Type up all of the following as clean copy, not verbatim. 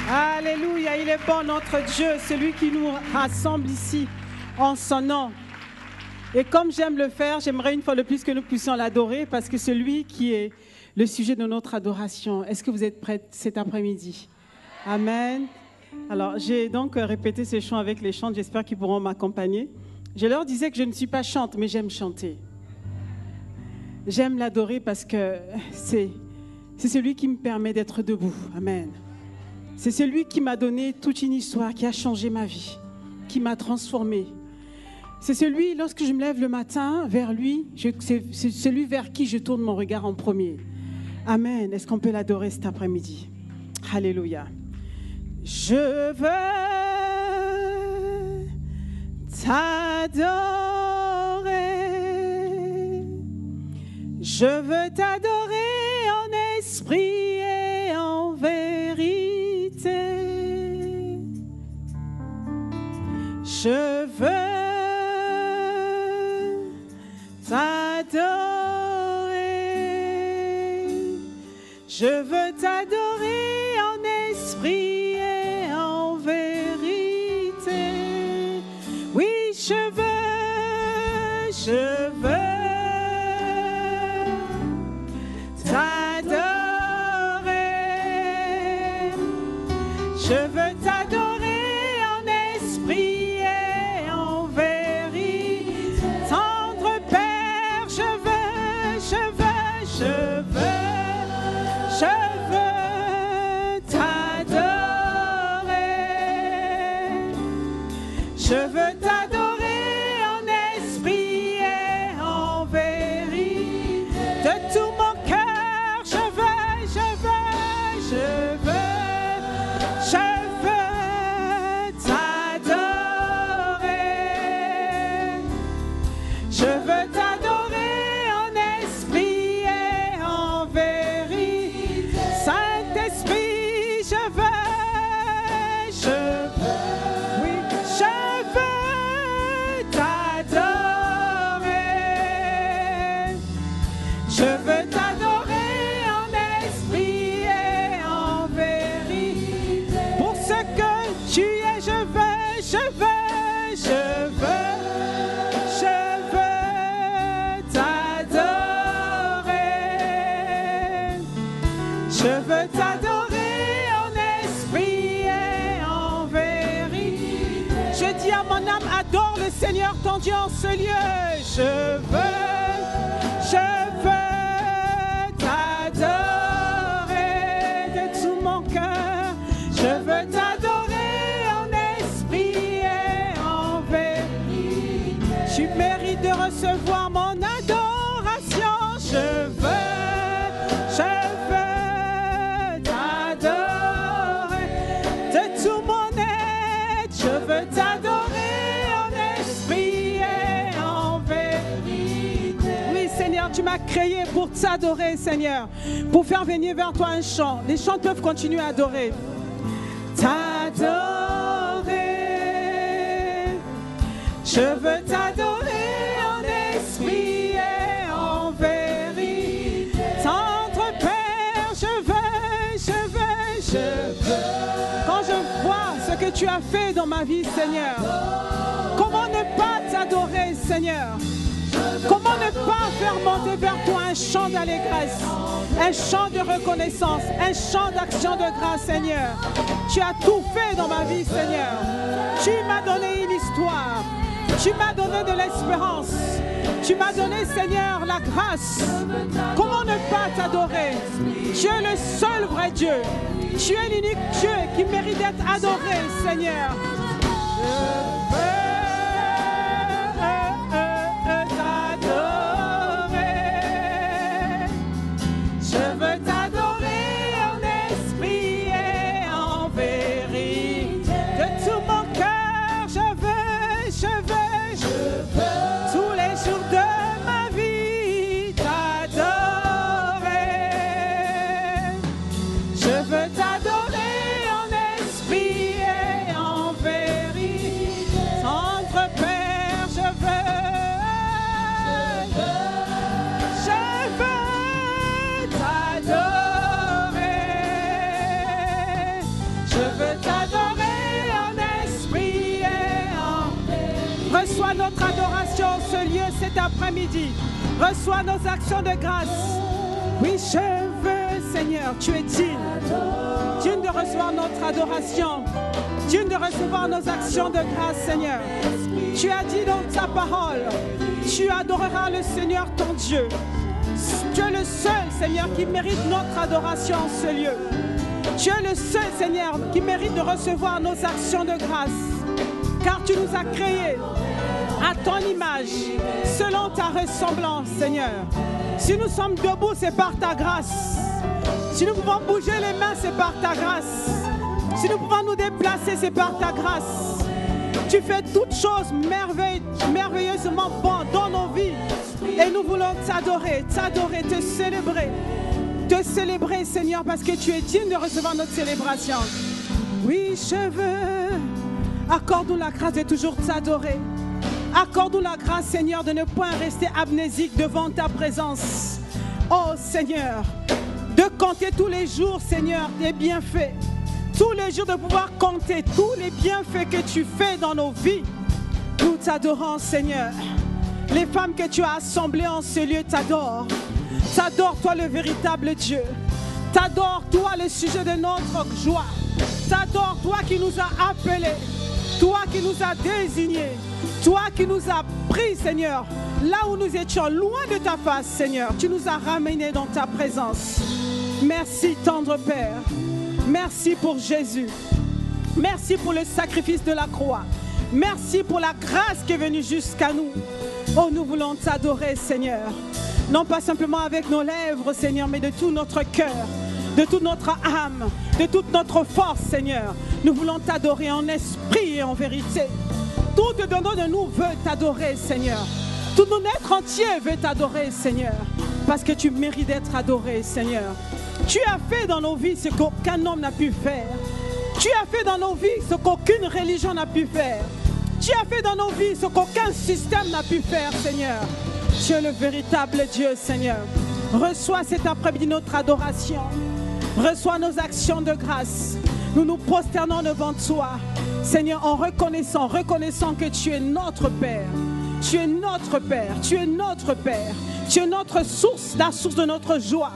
Alléluia, il est bon notre Dieu, celui qui nous rassemble ici en son nom. Et comme j'aime le faire, j'aimerais une fois de plus que nous puissions l'adorer parce que c'est lui qui est le sujet de notre adoration. Est-ce que vous êtes prêts cet après-midi? Amen. Alors, j'ai donc répété ces chants avec les chants, j'espère qu'ils pourront m'accompagner. Je leur disais que je ne suis pas chante, mais j'aime chanter. J'aime l'adorer parce que c'est celui qui me permet d'être debout. Amen. C'est celui qui m'a donné toute une histoire, qui a changé ma vie, qui m'a transformée. C'est celui, lorsque je me lève le matin, vers lui, c'est celui vers qui je tourne mon regard en premier. Amen. Est-ce qu'on peut l'adorer cet après-midi? Alléluia. Je veux t'adorer. Je veux t'adorer en esprit et en vérité. Je veux t'adorer. Je veux t'adorer en esprit et en vérité. Oui, je veux t'adorer. Je veux t'adorer en esprit et en vérité. Tendre Père, je veux t'adorer. Je veux t'adorer en esprit et en vérité. De tout mon cœur, je veux t'adorer. Je veux t'adorer en esprit et en vérité. Saint-Esprit, je veux t'adorer. Je veux t'adorer en esprit et en vérité. Pour ce que tu es, je veux t'adorer. Je veux t'adorer en esprit et en vérité. Je dis à mon âme, adore le Seigneur ton Dieu en ce lieu. Je veux t'adorer de tout mon cœur. Je veux t'adorer en esprit et en vérité. Tu mérites de recevoir mon adoration. Je veux t'adorer de tout mon être. Je veux t'adorer en esprit et en vérité. Oui, Seigneur, tu m'as créé pour t'adorer, Seigneur, pour faire venir vers toi un chant. Les chants peuvent continuer à adorer. T'adorer. Je veux t'adorer en esprit et en vérité. Tendre Père, je veux. Quand je vois ce que tu as fait dans ma vie, Seigneur, comment ne pas t'adorer, Seigneur? Comment ne pas faire monter vers toi un chant d'allégresse, un chant de reconnaissance, un chant d'action de grâce, Seigneur? Tu as tout fait dans ma vie, Seigneur. Tu m'as donné une histoire. Tu m'as donné de l'espérance. Tu m'as donné, Seigneur, la grâce. Comment ne pas t'adorer? Tu es le seul vrai Dieu. Tu es l'unique Dieu qui mérite d'être adoré, Seigneur. Je veux t'adorer en esprit et en vérité. De tout mon cœur, je veux tous les jours de ma vie t'adorer. Je veux t'adorer en esprit et en vérité. cet après-midi. Reçois nos actions de grâce. Oui, je veux, Seigneur, tu es digne. Digne de recevoir notre adoration. Digne de recevoir nos actions de grâce, Seigneur. Tu as dit dans ta parole, tu adoreras le Seigneur ton Dieu. Tu es le seul, Seigneur, qui mérite notre adoration en ce lieu. Tu es le seul, Seigneur, qui mérite de recevoir nos actions de grâce. Car tu nous as créés à ton image, selon ta ressemblance, Seigneur. Si nous sommes debout, c'est par ta grâce. Si nous pouvons bouger les mains, c'est par ta grâce. Si nous pouvons nous déplacer, c'est par ta grâce. Tu fais toutes choses merveilleusement bonnes dans nos vies. Et nous voulons t'adorer, te célébrer. Te célébrer, Seigneur, parce que tu es digne de recevoir notre célébration. Oui, je veux. Accorde-nous la grâce de toujours t'adorer. Accorde-nous la grâce, Seigneur, de ne point rester amnésique devant ta présence. Oh, Seigneur, de compter tous les jours, Seigneur, tes bienfaits. Tous les jours de pouvoir compter tous les bienfaits que tu fais dans nos vies. Nous t'adorons, Seigneur. Les femmes que tu as assemblées en ce lieu t'adorent. T'adores, toi, le véritable Dieu. T'adores, toi, le sujet de notre joie. T'adores, toi qui nous as appelés. Toi qui nous as désignés. Toi qui nous as pris, Seigneur, là où nous étions loin de ta face, Seigneur. Tu nous as ramenés dans ta présence. Merci, tendre Père. Merci pour Jésus. Merci pour le sacrifice de la croix. Merci pour la grâce qui est venue jusqu'à nous. Oh, nous voulons t'adorer, Seigneur. Non pas simplement avec nos lèvres, Seigneur, mais de tout notre cœur, de toute notre âme, de toute notre force, Seigneur. Nous voulons t'adorer en esprit et en vérité. Tout dedans de nous veut t'adorer, Seigneur. Tout notre être entier veut t'adorer, Seigneur. Parce que tu mérites d'être adoré, Seigneur. Tu as fait dans nos vies ce qu'aucun homme n'a pu faire. Tu as fait dans nos vies ce qu'aucune religion n'a pu faire. Tu as fait dans nos vies ce qu'aucun système n'a pu faire, Seigneur. Tu es le véritable Dieu, Seigneur. Reçois cet après-midi notre adoration. Reçois nos actions de grâce. Nous nous prosternons devant toi, Seigneur, en reconnaissant que tu es notre Père. Tu es notre Père. Tu es notre Père. Tu es notre source, la source de notre joie.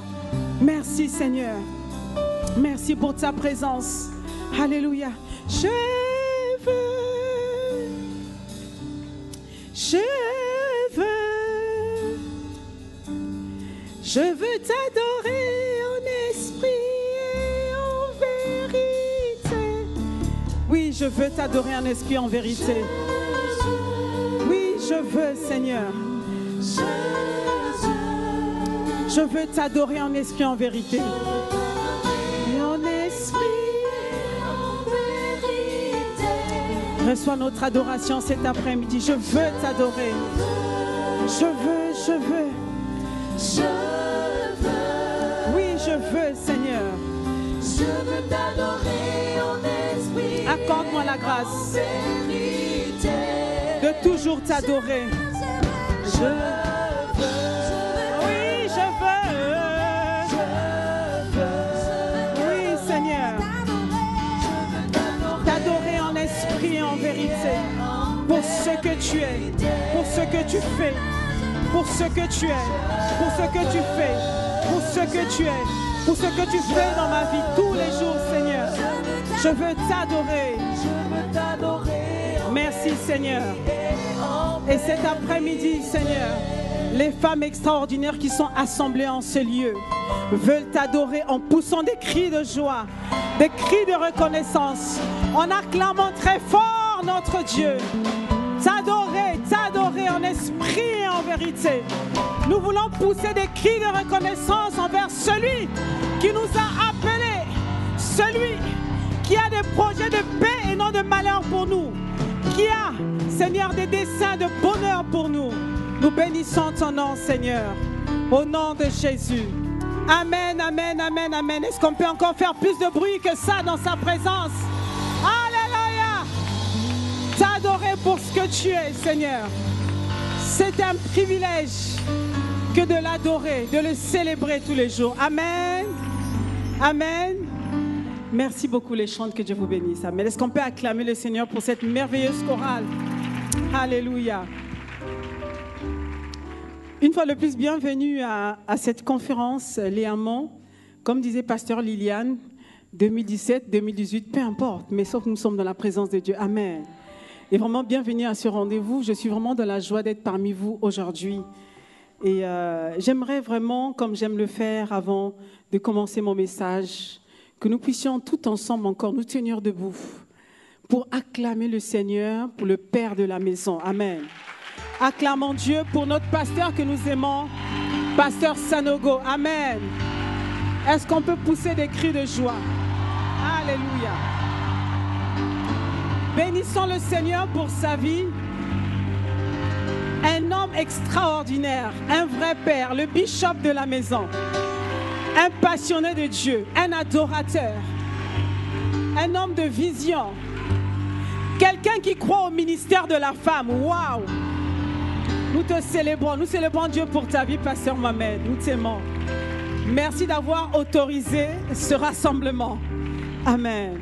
Merci, Seigneur. Merci pour ta présence. Alléluia. Je veux t'adorer en esprit et en vérité. Oui, je veux t'adorer en esprit et en vérité. Oui, je veux, Seigneur. Je veux t'adorer en esprit et en vérité. Et en esprit et en vérité. Reçois notre adoration cet après-midi. Je veux t'adorer. Je veux. Oui, je veux, Seigneur. Je veux t'adorer en esprit. Accorde-moi la grâce de toujours t'adorer. Je veux. Oui, je veux. Oui, Seigneur. T'adorer en esprit et en vérité. Pour ce que tu es, pour ce que tu fais, pour ce que tu es, pour ce que tu fais, pour ce que tu es, pour ce que tu fais dans ma vie tous les jours, Seigneur. Je veux t'adorer. Merci, Seigneur. Et cet après-midi, Seigneur, les femmes extraordinaires qui sont assemblées en ce lieu veulent t'adorer en poussant des cris de joie, des cris de reconnaissance, en acclamant très fort notre Dieu. T'adorer en esprit et en vérité. Nous voulons pousser des cris de reconnaissance envers celui qui nous a appelés, celui qui a des projets de paix et non de malheur pour nous, qui a, Seigneur, des desseins de bonheur pour nous. Nous bénissons ton nom, Seigneur, au nom de Jésus. Amen, amen, amen, amen. Est-ce qu'on peut encore faire plus de bruit que ça dans sa présence? Alléluia! T'adorer pour ce que tu es, Seigneur. C'est un privilège que de l'adorer, de le célébrer tous les jours. Amen. Amen. Merci beaucoup les chants, que Dieu vous bénisse. Amen. Est-ce qu'on peut acclamer le Seigneur pour cette merveilleuse chorale? Alléluia. Une fois de plus, bienvenue à cette conférence Léamont. Comme disait Pasteur Liliane, 2017, 2018, peu importe, mais sauf que nous sommes dans la présence de Dieu. Amen. Et vraiment, bienvenue à ce rendez-vous. Je suis vraiment dans la joie d'être parmi vous aujourd'hui. Et j'aimerais vraiment, comme j'aime le faire avant de commencer mon message, que nous puissions tout ensemble encore nous tenir debout pour acclamer le Seigneur, pour le Père de la maison. Amen. Acclamons Dieu pour notre pasteur que nous aimons, Pasteur Sanogo. Amen. Est-ce qu'on peut pousser des cris de joie? Alléluia. Bénissons le Seigneur pour sa vie. Un homme extraordinaire, un vrai père, le bishop de la maison, un passionné de Dieu, un adorateur, un homme de vision, quelqu'un qui croit au ministère de la femme. Waouh! Nous te célébrons, nous célébrons Dieu pour ta vie, Pasteur Mohamed. Nous t'aimons. Merci d'avoir autorisé ce rassemblement. Amen.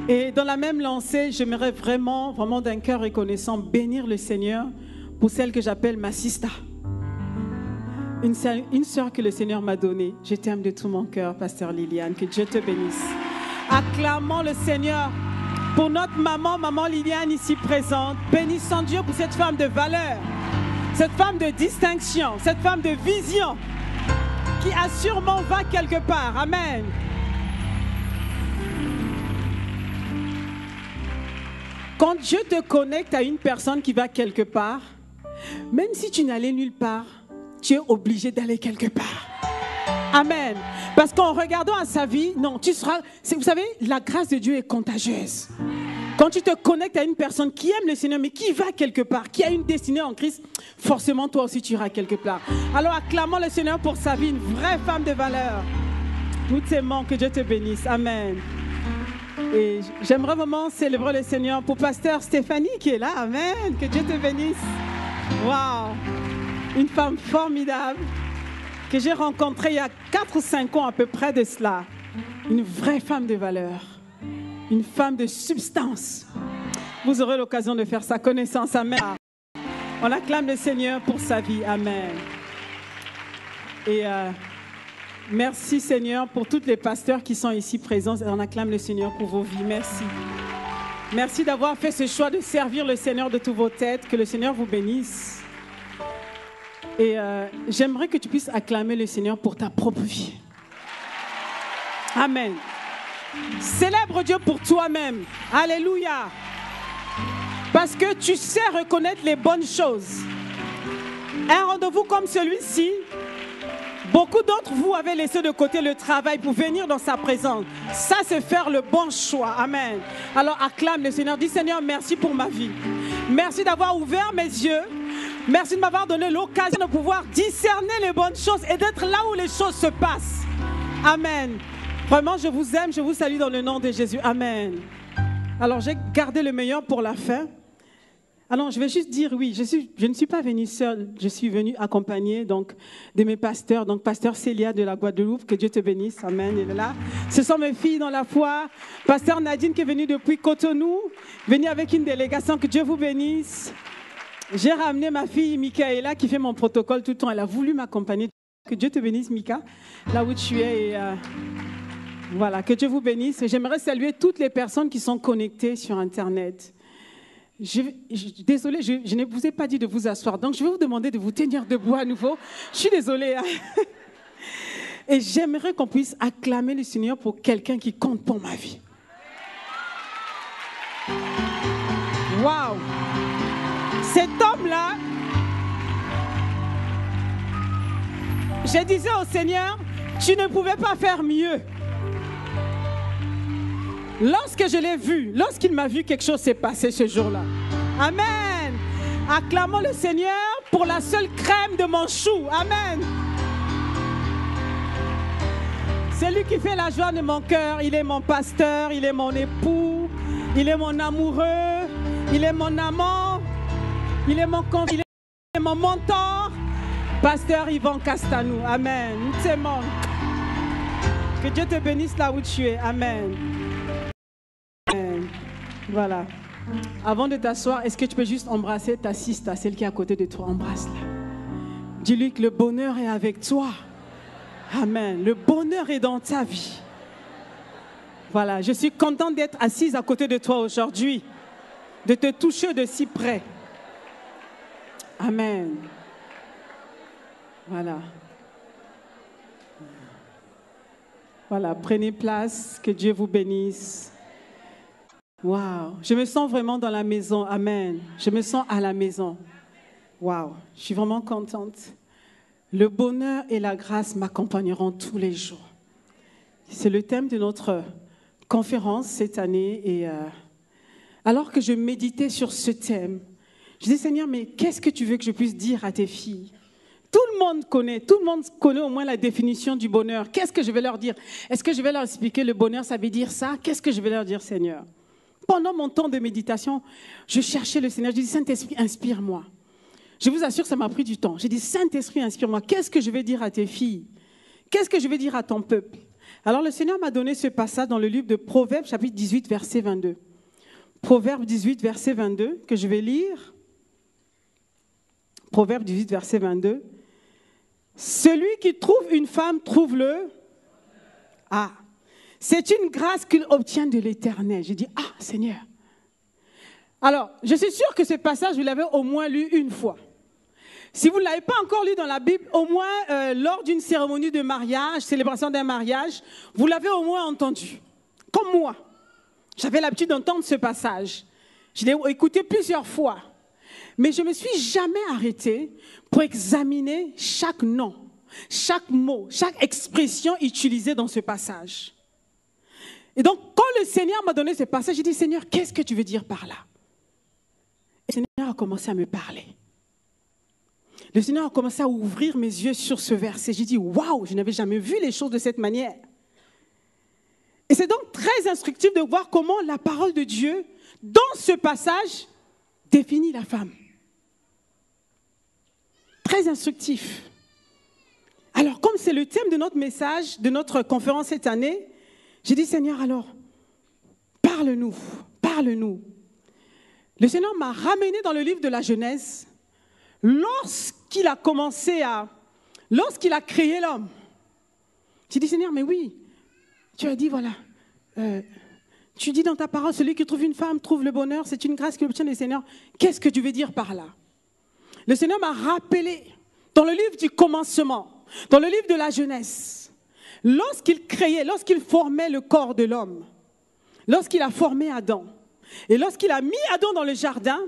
Et dans la même lancée, j'aimerais vraiment d'un cœur reconnaissant bénir le Seigneur pour celle que j'appelle ma sista. Une sœur que le Seigneur m'a donnée. Je t'aime de tout mon cœur, Pasteur Liliane. Que Dieu te bénisse. Acclamons le Seigneur pour notre maman Liliane ici présente. Bénissons Dieu pour cette femme de valeur, cette femme de distinction, cette femme de vision qui assurément va quelque part. Amen. Quand Dieu te connecte à une personne qui va quelque part, même si tu n'allais nulle part, tu es obligé d'aller quelque part. Amen. Parce qu'en regardant à sa vie, non, tu seras... Vous savez, la grâce de Dieu est contagieuse. Quand tu te connectes à une personne qui aime le Seigneur, mais qui va quelque part, qui a une destinée en Christ, forcément, toi aussi, tu iras quelque part. Alors, acclamons le Seigneur pour sa vie, une vraie femme de valeur. Nous t'aimons, que Dieu te bénisse. Amen. Et j'aimerais vraiment célébrer le Seigneur pour Pasteur Stéphanie qui est là. Amen. Que Dieu te bénisse. Waouh! Une femme formidable que j'ai rencontrée il y a 4 ou 5 ans à peu près de cela. Une vraie femme de valeur. Une femme de substance. Vous aurez l'occasion de faire sa connaissance. Amen. On acclame le Seigneur pour sa vie. Amen. Et merci Seigneur pour tous les pasteurs qui sont ici présents. On acclame le Seigneur pour vos vies. Merci. Merci d'avoir fait ce choix de servir le Seigneur de toutes vos têtes. Que le Seigneur vous bénisse. Et j'aimerais que tu puisses acclamer le Seigneur pour ta propre vie. Amen. Célèbre Dieu pour toi-même. Alléluia. Parce que tu sais reconnaître les bonnes choses. Un rendez-vous comme celui-ci, beaucoup d'entre vous avez laissé de côté le travail pour venir dans sa présence. Ça, c'est faire le bon choix. Amen. Alors acclame le Seigneur. Dis Seigneur, merci pour ma vie. Merci d'avoir ouvert mes yeux. Merci de m'avoir donné l'occasion de pouvoir discerner les bonnes choses et d'être là où les choses se passent. Amen. Vraiment, je vous aime, je vous salue dans le nom de Jésus. Amen. Alors, j'ai gardé le meilleur pour la fin. Alors, je vais juste dire, oui, je ne suis pas venue seule. Je suis venue accompagnée donc, de mes pasteurs. Donc, Pasteur Célia de la Guadeloupe, que Dieu te bénisse. Amen. Elle est là. Ce sont mes filles dans la foi. Pasteur Nadine qui est venue depuis Cotonou, venue avec une délégation. Que Dieu vous bénisse. J'ai ramené ma fille Michaela qui fait mon protocole tout le temps. Elle a voulu m'accompagner. Que Dieu te bénisse, Mika, là où tu es. Et, voilà, que Dieu vous bénisse. Et j'aimerais saluer toutes les personnes qui sont connectées sur Internet. Désolée, je ne vous ai pas dit de vous asseoir. Donc, je vais vous demander de vous tenir debout à nouveau. Je suis désolée. Hein. Et j'aimerais qu'on puisse acclamer le Seigneur pour quelqu'un qui compte pour ma vie. Waouh! Cet homme-là, je disais au Seigneur, tu ne pouvais pas faire mieux. Lorsque je l'ai vu, lorsqu'il m'a vu, quelque chose s'est passé ce jour-là. Amen. Acclamons le Seigneur pour la seule crème de mon chou. Amen. C'est lui qui fait la joie de mon cœur. Il est mon pasteur, il est mon époux, il est mon amoureux, il est mon amant, il est mon convié, il est mon mentor. Pasteur Yvan Castanou. Amen. Nous t'aimons. Que Dieu te bénisse là où tu es. Amen. Voilà. Avant de t'asseoir, est-ce que tu peux juste embrasser ta sista, celle qui est à côté de toi? Embrasse-la. Dis-lui que le bonheur est avec toi. Amen. Le bonheur est dans ta vie. Voilà, je suis contente d'être assise à côté de toi aujourd'hui, de te toucher de si près. Amen. Voilà. Voilà, prenez place, que Dieu vous bénisse. Waouh, je me sens vraiment dans la maison. Amen. Je me sens à la maison. Waouh, je suis vraiment contente. Le bonheur et la grâce m'accompagneront tous les jours. C'est le thème de notre conférence cette année. Et alors que je méditais sur ce thème, je dis Seigneur, mais qu'est-ce que tu veux que je puisse dire à tes filles? Tout le monde connaît au moins la définition du bonheur. Qu'est-ce que je vais leur dire? Est-ce que je vais leur expliquer le bonheur, ça veut dire ça? Qu'est-ce que je vais leur dire, Seigneur? Pendant mon temps de méditation, je cherchais le Seigneur. Je dis, Saint-Esprit, inspire-moi. Je vous assure, ça m'a pris du temps. J'ai dit, Saint-Esprit, inspire-moi. Qu'est-ce que je vais dire à tes filles? Qu'est-ce que je vais dire à ton peuple? Alors, le Seigneur m'a donné ce passage dans le livre de Proverbes, chapitre 18, verset 22. Proverbes 18, verset 22, que je vais lire. Proverbes 18, verset 22. Celui qui trouve une femme trouve le... Ah, c'est une grâce qu'il obtient de l'Éternel. J'ai dit, ah, Seigneur. Alors, je suis sûre que ce passage, vous l'avez au moins lu une fois. Si vous ne l'avez pas encore lu dans la Bible, au moins lors d'une cérémonie de mariage, célébration d'un mariage, vous l'avez au moins entendu. Comme moi. J'avais l'habitude d'entendre ce passage. Je l'ai écouté plusieurs fois. Mais je ne me suis jamais arrêtée pour examiner chaque nom, chaque mot, chaque expression utilisée dans ce passage. Et donc, quand le Seigneur m'a donné ce passage, j'ai dit, Seigneur, qu'est-ce que tu veux dire par là? Et le Seigneur a commencé à me parler. Le Seigneur a commencé à ouvrir mes yeux sur ce verset. J'ai dit, waouh, je n'avais jamais vu les choses de cette manière. Et c'est donc très instructif de voir comment la parole de Dieu, dans ce passage, définit la femme. Très instructif. Alors, comme c'est le thème de notre message, de notre conférence cette année, j'ai dit, Seigneur, alors, parle-nous, parle-nous. Le Seigneur m'a ramené dans le livre de la Genèse, lorsqu'il a créé l'homme. J'ai dit, Seigneur, mais oui, tu as dit, voilà, tu dis dans ta parole, celui qui trouve une femme trouve le bonheur, c'est une grâce qu'il obtient du Seigneur. Qu'est-ce que tu veux dire par là? Le Seigneur m'a rappelé, dans le livre du commencement, dans le livre de la Genèse, lorsqu'il créait, lorsqu'il formait le corps de l'homme, lorsqu'il a formé Adam, et lorsqu'il a mis Adam dans le jardin,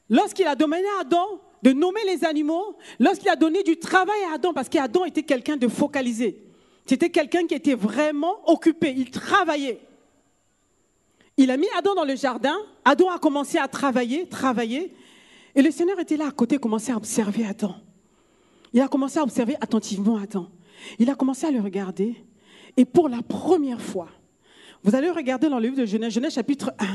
lorsqu'il a demandé à Adam de nommer les animaux, lorsqu'il a donné du travail à Adam, parce qu'Adam était quelqu'un de focalisé, c'était quelqu'un qui était vraiment occupé, il travaillait. Il a mis Adam dans le jardin, Adam a commencé à travailler, et le Seigneur était là à côté, commençait à observer Adam. Il a commencé à observer attentivement Adam. Il a commencé à le regarder, et pour la première fois, vous allez regarder dans le livre de Genèse, Genèse chapitre 1,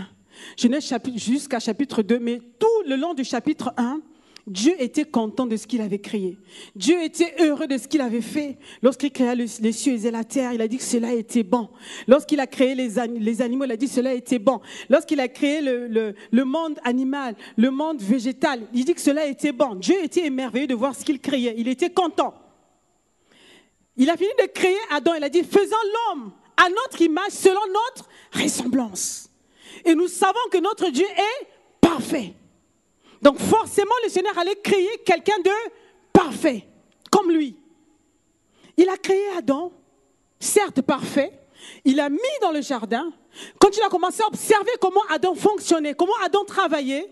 Genèse jusqu'à chapitre 2, mais tout le long du chapitre 1, Dieu était content de ce qu'il avait créé. Dieu était heureux de ce qu'il avait fait. Lorsqu'il créa les cieux et la terre, il a dit que cela était bon. Lorsqu'il a créé les animaux, il a dit que cela était bon. Lorsqu'il a créé le monde animal, le monde végétal, il dit que cela était bon. Dieu était émerveillé de voir ce qu'il créait. Il était content. Il a fini de créer Adam. Il a dit, faisons l'homme à notre image, selon notre ressemblance. Et nous savons que notre Dieu est parfait. Donc forcément, le Seigneur allait créer quelqu'un de parfait, comme lui. Il a créé Adam, certes parfait, il l'a mis dans le jardin. Quand il a commencé à observer comment Adam fonctionnait, comment Adam travaillait,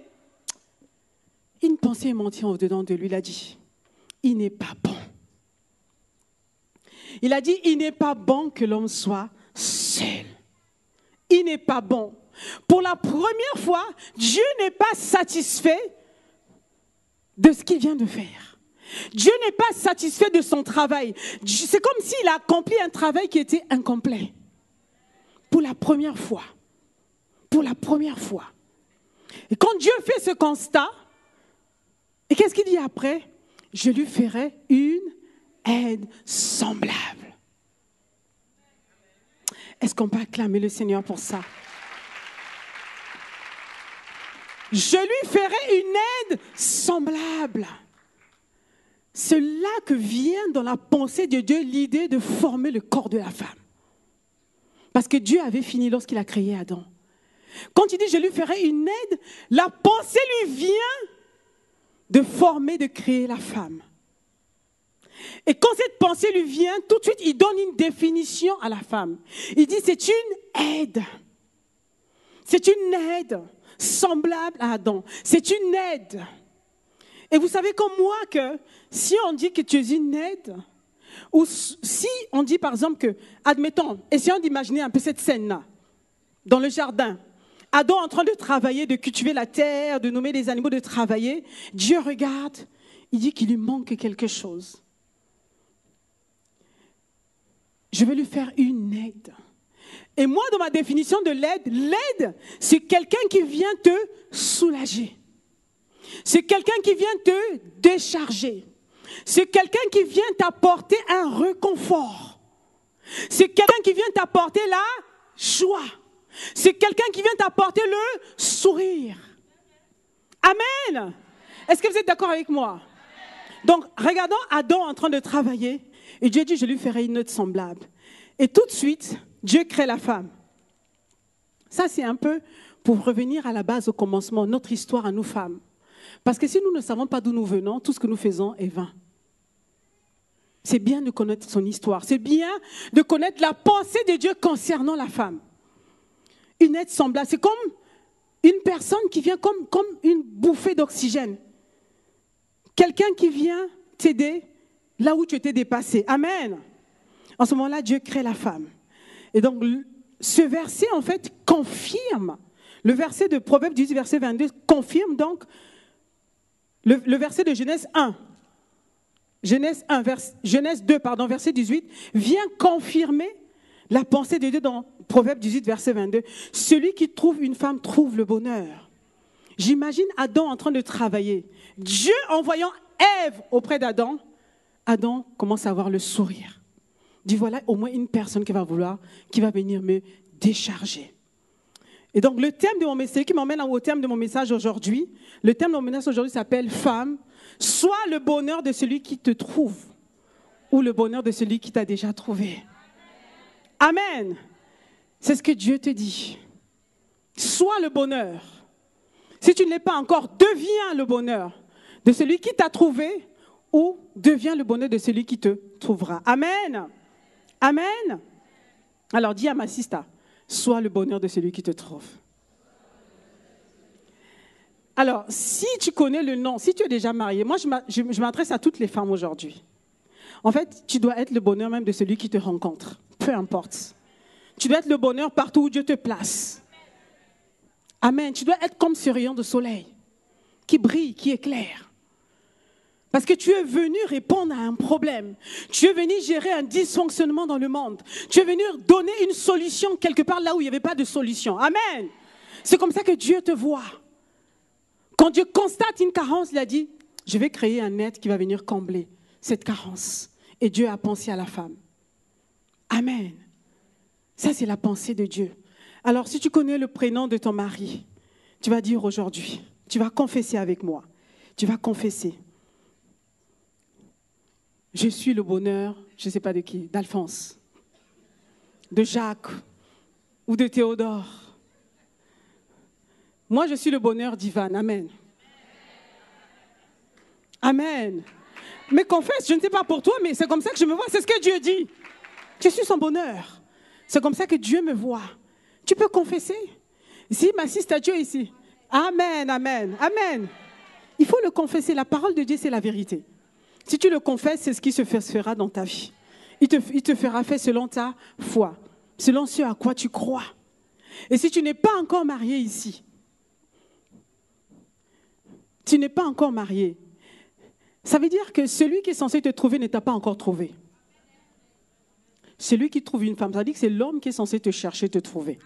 une pensée est montée au-dedans de lui, il a dit, il n'est pas bon. Il a dit, il n'est pas bon que l'homme soit seul. Il n'est pas bon. Pour la première fois, Dieu n'est pas satisfait de ce qu'il vient de faire. Dieu n'est pas satisfait de son travail. C'est comme s'il a accompli un travail qui était incomplet. Pour la première fois. Pour la première fois. Et quand Dieu fait ce constat, et qu'est-ce qu'il dit après? Je lui ferai une aide semblable. Est-ce qu'on peut acclamer le Seigneur pour ça? Je lui ferai une aide semblable. c'est là que vient dans la pensée de Dieu l'idée de former le corps de la femme. Parce que Dieu avait fini lorsqu'il a créé Adam. Quand il dit je lui ferai une aide, la pensée lui vient de former, de créer la femme. Et quand cette pensée lui vient, tout de suite, il donne une définition à la femme. Il dit c'est une aide. C'est une aide semblable à Adam. C'est une aide. Et vous savez comme moi que si on dit que tu es une aide, ou si on dit par exemple que, admettons, essayons d'imaginer un peu cette scène-là, dans le jardin, Adam en train de travailler, de cultiver la terre, de nommer les animaux, de travailler, Dieu regarde, il dit qu'il lui manque quelque chose. Je vais lui faire une aide. Et moi, dans ma définition de l'aide, c'est quelqu'un qui vient te soulager. C'est quelqu'un qui vient te décharger. C'est quelqu'un qui vient t'apporter un réconfort. C'est quelqu'un qui vient t'apporter la joie. C'est quelqu'un qui vient t'apporter le sourire. Amen. Est-ce que vous êtes d'accord avec moi? Donc, regardons Adam en train de travailler. Et Dieu dit, je lui ferai une aide semblable. Et tout de suite, Dieu crée la femme. Ça, c'est un peu pour revenir à la base, au commencement, notre histoire à nous femmes. Parce que si nous ne savons pas d'où nous venons, tout ce que nous faisons est vain. C'est bien de connaître son histoire. C'est bien de connaître la pensée de Dieu concernant la femme. Une aide semblable, c'est comme une personne qui vient comme une bouffée d'oxygène. Quelqu'un qui vient t'aider là où tu étais dépassé. Amen. En ce moment-là, Dieu crée la femme. Et donc, ce verset, en fait, confirme. Le verset de Proverbe 18, verset 22, confirme donc le verset de Genèse 1. Genèse 2, verset 18, vient confirmer la pensée de Dieu dans Proverbe 18, verset 22. Celui qui trouve une femme trouve le bonheur. J'imagine Adam en train de travailler. Dieu envoyant Ève auprès d'Adam, Adam commence à avoir le sourire. Il dit voilà au moins une personne qui va venir me décharger. Et donc le thème de mon message, qui m'emmène au thème de mon message aujourd'hui, le thème de mon message aujourd'hui s'appelle Femme, soit le bonheur de celui qui te trouve ou le bonheur de celui qui t'a déjà trouvé. Amen. C'est ce que Dieu te dit. Sois le bonheur. Si tu ne l'es pas encore, deviens le bonheur de celui qui t'a trouvé ou deviens le bonheur de celui qui te trouvera. Amen. Amen. Alors dis à ma sista, sois le bonheur de celui qui te trouve. Alors, si tu connais le nom, si tu es déjà marié, moi je m'adresse à toutes les femmes aujourd'hui. En fait, tu dois être le bonheur même de celui qui te rencontre. Peu importe. Tu dois être le bonheur partout où Dieu te place. Amen. Tu dois être comme ce rayon de soleil qui brille, qui éclaire. Parce que tu es venu répondre à un problème. Tu es venu gérer un dysfonctionnement dans le monde. Tu es venu donner une solution quelque part là où il n'y avait pas de solution. Amen. C'est comme ça que Dieu te voit. Quand Dieu constate une carence, il a dit, je vais créer un être qui va venir combler cette carence. Et Dieu a pensé à la femme. Amen. Ça, c'est la pensée de Dieu. Alors, si tu connais le prénom de ton mari, tu vas dire aujourd'hui, tu vas confesser avec moi. Tu vas confesser. Je suis le bonheur, je ne sais pas de qui, d'Alphonse, de Jacques ou de Théodore. Moi, je suis le bonheur d'Ivan. Amen. Amen. Mais confesse, je ne sais pas pour toi, mais c'est comme ça que je me vois. C'est ce que Dieu dit. Je suis son bonheur. C'est comme ça que Dieu me voit. Tu peux confesser. Si ma sister Dieu ici. Amen, amen, amen. Il faut le confesser. La parole de Dieu, c'est la vérité. Si tu le confesses, c'est ce qui se fera dans ta vie. Il te fera faire selon ta foi, selon ce à quoi tu crois. Et si tu n'es pas encore marié ici, tu n'es pas encore marié, ça veut dire que celui qui est censé te trouver ne t'a pas encore trouvé. Celui qui trouve une femme, ça veut dire que c'est l'homme qui est censé te chercher, te trouver.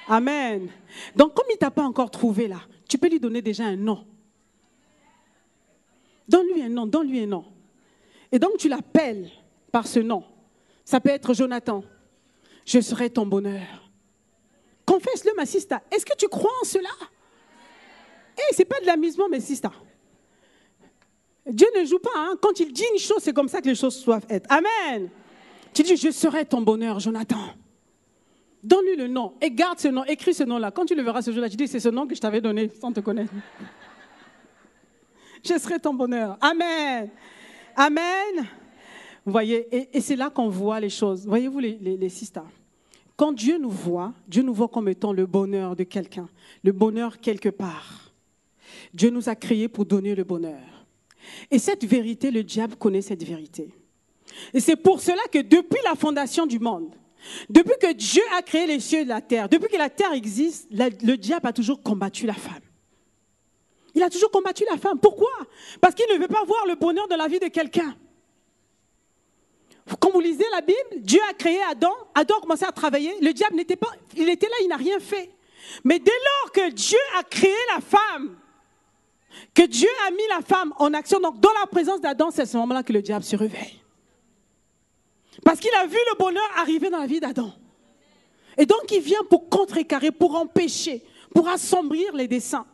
Amen. Donc comme il ne t'a pas encore trouvé là, tu peux lui donner déjà un nom. Donne-lui un nom, donne-lui un nom. Et donc tu l'appelles par ce nom. Ça peut être Jonathan. Je serai ton bonheur. Confesse-le, ma sista. Est-ce que tu crois en cela? Ce n'est pas de l'amusement, mes sista. Dieu ne joue pas. Hein. Quand il dit une chose, c'est comme ça que les choses doivent être. Amen. Tu dis, je serai ton bonheur, Jonathan. Donne-lui le nom et garde ce nom. Écris ce nom-là. Quand tu le verras ce jour-là, tu dis, c'est ce nom que je t'avais donné sans te connaître. Je serai ton bonheur. Amen. Amen. Vous voyez, et c'est là qu'on voit les choses. Voyez-vous les sisters. Quand Dieu nous voit comme étant le bonheur de quelqu'un, le bonheur quelque part. Dieu nous a créés pour donner le bonheur. Et cette vérité, le diable connaît cette vérité. Et c'est pour cela que depuis la fondation du monde, depuis que Dieu a créé les cieux et la terre, depuis que la terre existe, le diable a toujours combattu la femme. Il a toujours combattu la femme. Pourquoi? Parce qu'il ne veut pas voir le bonheur de la vie de quelqu'un. Quand vous lisez la Bible, Dieu a créé Adam. Adam a commencé à travailler. Le diable n'était pas, il était là, il n'a rien fait. Mais dès lors que Dieu a créé la femme, que Dieu a mis la femme en action, donc dans la présence d'Adam, c'est à ce moment-là que le diable se réveille. Parce qu'il a vu le bonheur arriver dans la vie d'Adam. Et donc il vient pour contrecarrer, pour empêcher, pour assombrir les desseins.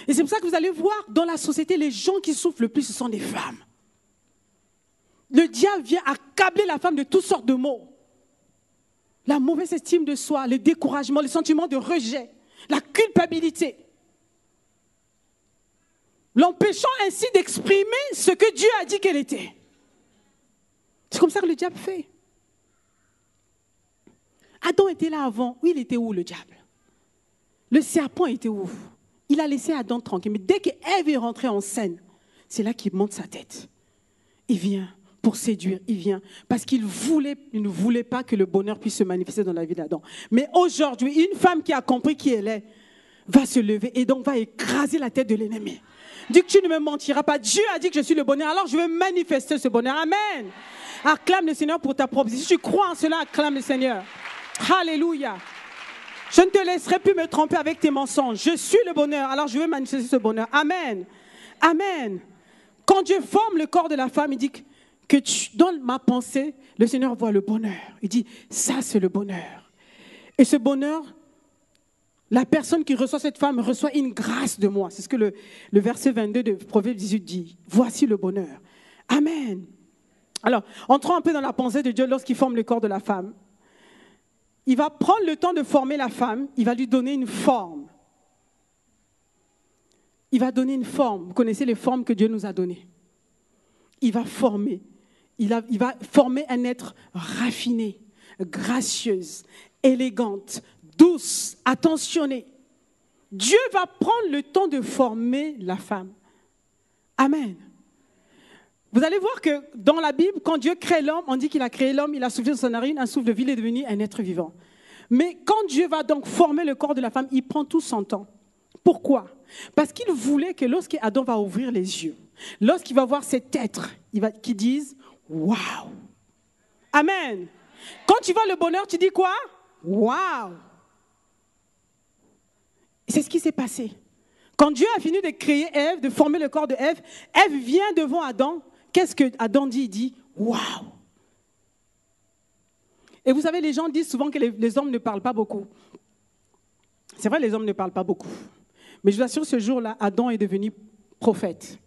Et c'est pour ça que vous allez voir dans la société, les gens qui souffrent le plus, ce sont des femmes. Le diable vient accabler la femme de toutes sortes de maux. La mauvaise estime de soi, le découragement, le sentiment de rejet, la culpabilité. L'empêchant ainsi d'exprimer ce que Dieu a dit qu'elle était. C'est comme ça que le diable fait. Adam était là avant. Oui, il était où le diable? Le serpent était où? Il a laissé Adam tranquille. Mais dès qu'Ève est rentrée en scène, c'est là qu'il monte sa tête. Il vient pour séduire, il vient. Parce qu'il ne voulait pas que le bonheur puisse se manifester dans la vie d'Adam. Mais aujourd'hui, une femme qui a compris qui elle est, va se lever et donc va écraser la tête de l'ennemi. Dis que tu ne me mentiras pas. Dieu a dit que je suis le bonheur, alors je veux manifester ce bonheur. Amen. Acclame le Seigneur pour ta proposition. Si tu crois en cela, acclame le Seigneur. Alléluia. Je ne te laisserai plus me tromper avec tes mensonges. Je suis le bonheur, alors je veux manifester ce bonheur. Amen. Amen. Quand Dieu forme le corps de la femme, il dit que dans ma pensée, le Seigneur voit le bonheur. Il dit, ça c'est le bonheur. Et ce bonheur, la personne qui reçoit cette femme reçoit une grâce de moi. C'est ce que le verset 22 de Proverbe 18 dit. Voici le bonheur. Amen. Alors, entrons un peu dans la pensée de Dieu lorsqu'il forme le corps de la femme. Il va prendre le temps de former la femme, il va lui donner une forme. Il va donner une forme. Vous connaissez les formes que Dieu nous a données. Il va former. Il va former un être raffiné, gracieuse, élégante, douce, attentionnée. Dieu va prendre le temps de former la femme. Amen. Vous allez voir que dans la Bible, quand Dieu crée l'homme, on dit qu'il a créé l'homme, il a soufflé dans son narine, un souffle de vie, il est devenu un être vivant. Mais quand Dieu va donc former le corps de la femme, il prend tout son temps. Pourquoi? Parce qu'il voulait que lorsqu'Adam va ouvrir les yeux, lorsqu'il va voir cet être, qu'il dise « Waouh ». Amen. Quand tu vois le bonheur, tu dis quoi? Waouh. C'est ce qui s'est passé. Quand Dieu a fini de créer Ève, de former le corps de Ève, Ève vient devant Adam. Qu'est-ce que Adam dit? Il dit « Waouh ». Et vous savez, les gens disent souvent que les hommes ne parlent pas beaucoup. C'est vrai, les hommes ne parlent pas beaucoup. Mais je vous assure, ce jour-là, Adam est devenu prophète.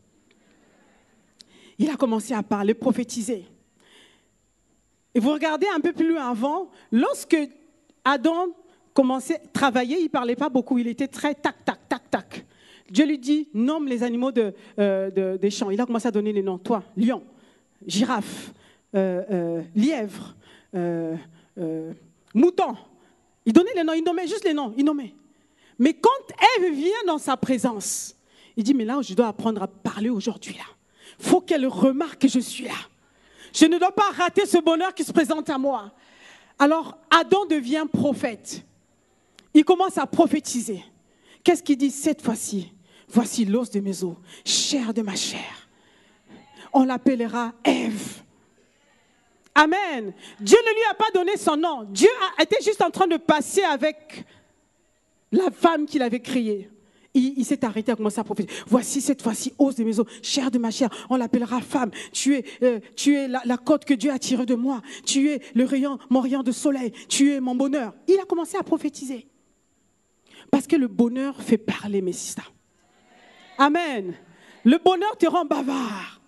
Il a commencé à parler, prophétiser. Et vous regardez un peu plus loin avant, lorsque Adam commençait à travailler, il ne parlait pas beaucoup, il était très tac, tac, tac, tac. Dieu lui dit, nomme les animaux des champs. Il a commencé à donner les noms. Toi, lion, girafe, lièvre, mouton. Il donnait les noms, il nommait juste les noms, il nommait. Mais quand Ève vient dans sa présence, il dit, mais là, je dois apprendre à parler aujourd'hui. Il faut qu'elle remarque que je suis là. Je ne dois pas rater ce bonheur qui se présente à moi. Alors, Adam devient prophète. Il commence à prophétiser. Qu'est-ce qu'il dit cette fois-ci? Voici l'os de mes os, chair de ma chair. On l'appellera Ève. Amen. Dieu ne lui a pas donné son nom. Dieu était juste en train de passer avec la femme qu'il avait créée. Il s'est arrêté à commencer à prophétiser. Voici cette fois-ci, os de mes os, chair de ma chair. On l'appellera femme. Tu es la côte que Dieu a tirée de moi. Tu es mon rayon de soleil. Tu es mon bonheur. Il a commencé à prophétiser. Parce que le bonheur fait parler, mes sisters. Amen. Le bonheur te rend bavard.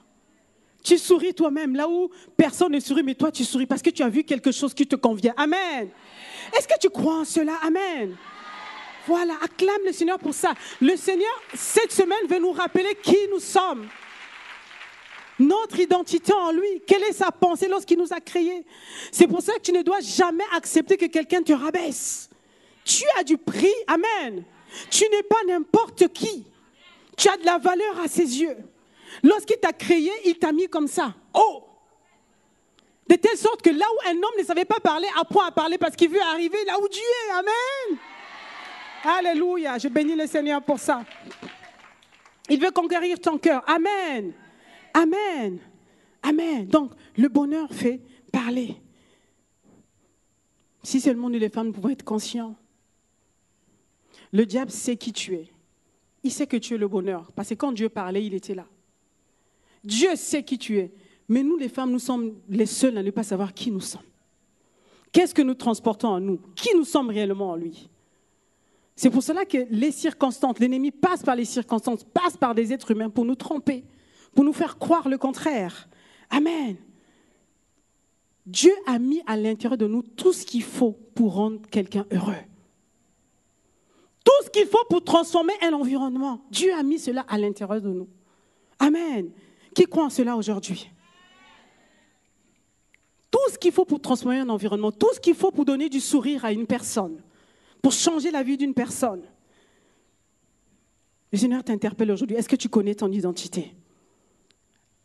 Tu souris toi-même, là où personne ne sourit, mais toi tu souris parce que tu as vu quelque chose qui te convient. Amen. Est-ce que tu crois en cela? Amen. Voilà, acclame le Seigneur pour ça. Le Seigneur, cette semaine, veut nous rappeler qui nous sommes. Notre identité en lui. Quelle est sa pensée lorsqu'il nous a créés? C'est pour ça que tu ne dois jamais accepter que quelqu'un te rabaisse. Tu as du prix. Amen. Tu n'es pas n'importe qui. Tu as de la valeur à ses yeux. Lorsqu'il t'a créé, il t'a mis comme ça. Oh! De telle sorte que là où un homme ne savait pas parler, apprend à parler parce qu'il veut arriver là où Dieu est. Amen. Alléluia. Je bénis le Seigneur pour ça. Il veut conquérir ton cœur. Amen. Amen. Amen. Donc, le bonheur fait parler. Si seulement nous les femmes pouvons être conscients. Le diable sait qui tu es. Il sait que tu es le bonheur. Parce que quand Dieu parlait, il était là. Dieu sait qui tu es. Mais nous, les femmes, nous sommes les seules à ne pas savoir qui nous sommes. Qu'est-ce que nous transportons en nous? Qui nous sommes réellement en lui? C'est pour cela que les circonstances, l'ennemi passe par les circonstances, passe par des êtres humains pour nous tromper, pour nous faire croire le contraire. Amen. Dieu a mis à l'intérieur de nous tout ce qu'il faut pour rendre quelqu'un heureux. Tout ce qu'il faut pour transformer un environnement. Dieu a mis cela à l'intérieur de nous. Amen. Qui croit en cela aujourd'hui? Tout ce qu'il faut pour transformer un environnement, tout ce qu'il faut pour donner du sourire à une personne, pour changer la vie d'une personne. Le Seigneur t'interpelle aujourd'hui. Est-ce que tu connais ton identité?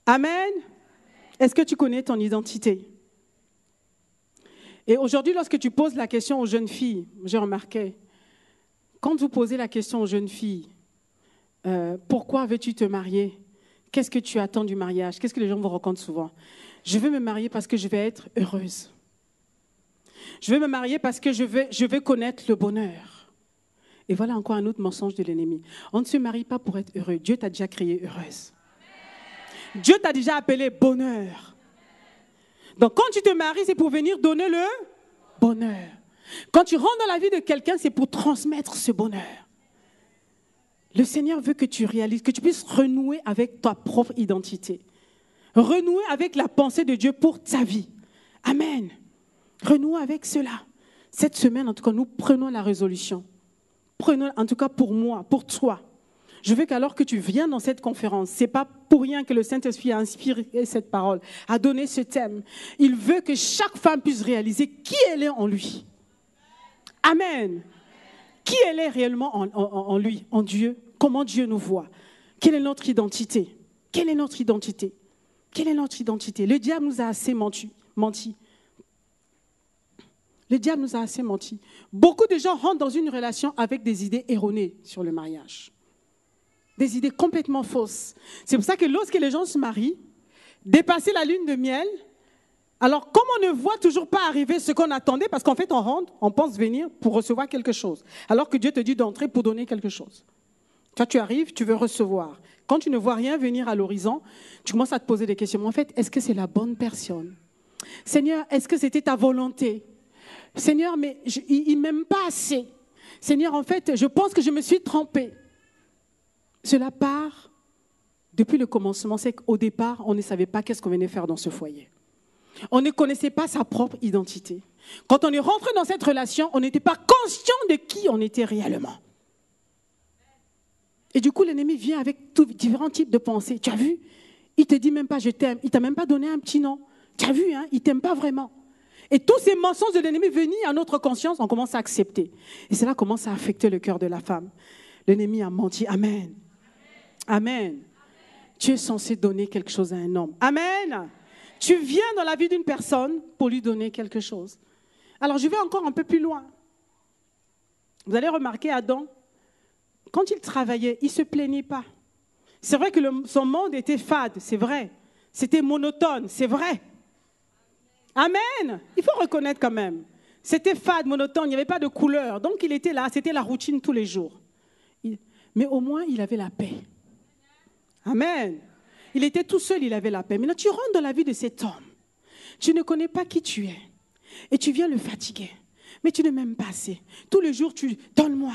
Amen. Est-ce que tu connais ton identité? Et aujourd'hui, lorsque tu poses la question aux jeunes filles, j'ai remarqué, quand vous posez la question aux jeunes filles, pourquoi veux-tu te marier? Qu'est-ce que tu attends du mariage? Qu'est-ce que les gens vous racontent souvent? Je veux me marier parce que je vais être heureuse. Je veux me marier parce que je veux connaître le bonheur. Et voilà encore un autre mensonge de l'ennemi. On ne se marie pas pour être heureux. Dieu t'a déjà créé heureuse. Dieu t'a déjà appelé bonheur. Donc quand tu te maries, c'est pour venir donner le bonheur. Quand tu rentres dans la vie de quelqu'un, c'est pour transmettre ce bonheur. Le Seigneur veut que tu réalises, que tu puisses renouer avec ta propre identité. Renouer avec la pensée de Dieu pour ta vie. Amen. Renouer avec cela. Cette semaine, en tout cas, nous prenons la résolution. Prenons, en tout cas pour moi, pour toi. Je veux qu'alors que tu viens dans cette conférence, ce n'est pas pour rien que le Saint-Esprit a inspiré cette parole, a donné ce thème. Il veut que chaque femme puisse réaliser qui elle est en lui. Amen. Qui elle est réellement en lui, en Dieu. Comment Dieu nous voit. Quelle est notre identité? Quelle est notre identité? Quelle est notre identité? Le diable nous a assez menti. Le diable nous a assez menti. Beaucoup de gens rentrent dans une relation avec des idées erronées sur le mariage. Des idées complètement fausses. C'est pour ça que lorsque les gens se marient, dépasser la lune de miel, alors comme on ne voit toujours pas arriver ce qu'on attendait, parce qu'en fait on rentre, on pense venir pour recevoir quelque chose, alors que Dieu te dit d'entrer pour donner quelque chose. Toi tu arrives, tu veux recevoir. Quand tu ne vois rien venir à l'horizon, tu commences à te poser des questions. En fait, est-ce que c'est la bonne personne? Seigneur, est-ce que c'était ta volonté? Seigneur, mais il ne m'aime pas assez. Seigneur, en fait, je pense que je me suis trompée. Cela part depuis le commencement. C'est qu'au départ, on ne savait pas qu'est-ce qu'on venait faire dans ce foyer. On ne connaissait pas sa propre identité. Quand on est rentré dans cette relation, on n'était pas conscient de qui on était réellement. Et du coup, l'ennemi vient avec différents types de pensées. Tu as vu? Il ne te dit même pas je t'aime. Il ne t'a même pas donné un petit nom. Tu as vu, hein? Il ne t'aime pas vraiment. Et tous ces mensonges de l'ennemi venus à notre conscience, on commence à accepter. Et cela commence à affecter le cœur de la femme. L'ennemi a menti. Amen. Amen. Tu es censé donner quelque chose à un homme. Amen. Tu viens dans la vie d'une personne pour lui donner quelque chose. Alors, je vais encore un peu plus loin. Vous allez remarquer, Adam, quand il travaillait, il ne se plaignait pas. C'est vrai que son monde était fade, c'est vrai. C'était monotone, c'est vrai. Amen. Il faut reconnaître quand même. C'était fade, monotone, il n'y avait pas de couleur. Donc, il était là, c'était la routine tous les jours. Mais au moins, il avait la paix. Amen. Il était tout seul, il avait la paix. Maintenant, tu rentres dans la vie de cet homme. Tu ne connais pas qui tu es. Et tu viens le fatiguer. Mais tu ne m'aimes pas assez. Tous les jours, tu donne-moi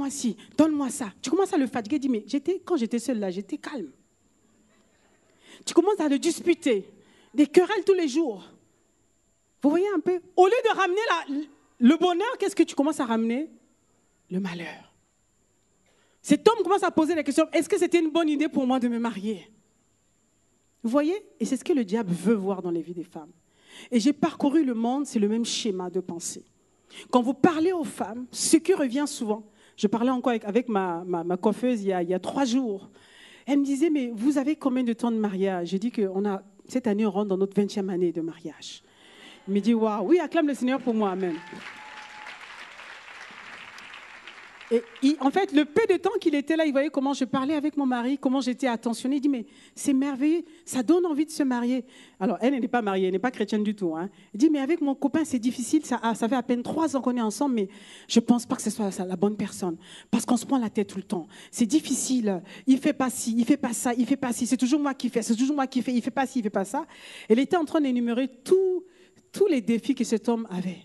ci, donne-moi ça. Tu commences à le fatiguer. Dis, mais quand j'étais seule là, j'étais calme. Tu commences à le disputer. Des querelles tous les jours. Vous voyez un peu? Au lieu de ramener le bonheur, qu'est-ce que tu commences à ramener? Le malheur. Cet homme commence à poser la question, est-ce que c'était une bonne idée pour moi de me marier? Vous voyez? Et c'est ce que le diable veut voir dans les vies des femmes. Et j'ai parcouru le monde, c'est le même schéma de pensée. Quand vous parlez aux femmes, ce qui revient souvent, je parlais encore avec ma coiffeuse il y a 3 jours, elle me disait, mais vous avez combien de temps de mariage? J'ai dit que cette année, on rentre dans notre 20e année de mariage. Il me dit, waouh, oui, acclame le Seigneur pour moi, amen. Et en fait, le peu de temps qu'il était là, il voyait comment je parlais avec mon mari, comment j'étais attentionnée. Il dit, mais c'est merveilleux, ça donne envie de se marier. Alors, elle n'est pas mariée, elle n'est pas chrétienne du tout. Hein. Il dit, mais avec mon copain, c'est difficile, ça fait à peine 3 ans qu'on est ensemble, mais je ne pense pas que ce soit la bonne personne. Parce qu'on se prend la tête tout le temps. C'est difficile, il ne fait pas ci, il ne fait pas ça, il ne fait pas ci, c'est toujours moi qui fais, c'est toujours moi qui fais, il ne fait pas ci, il ne fait pas ça. Elle était en train d'énumérer tous les défis que cet homme avait.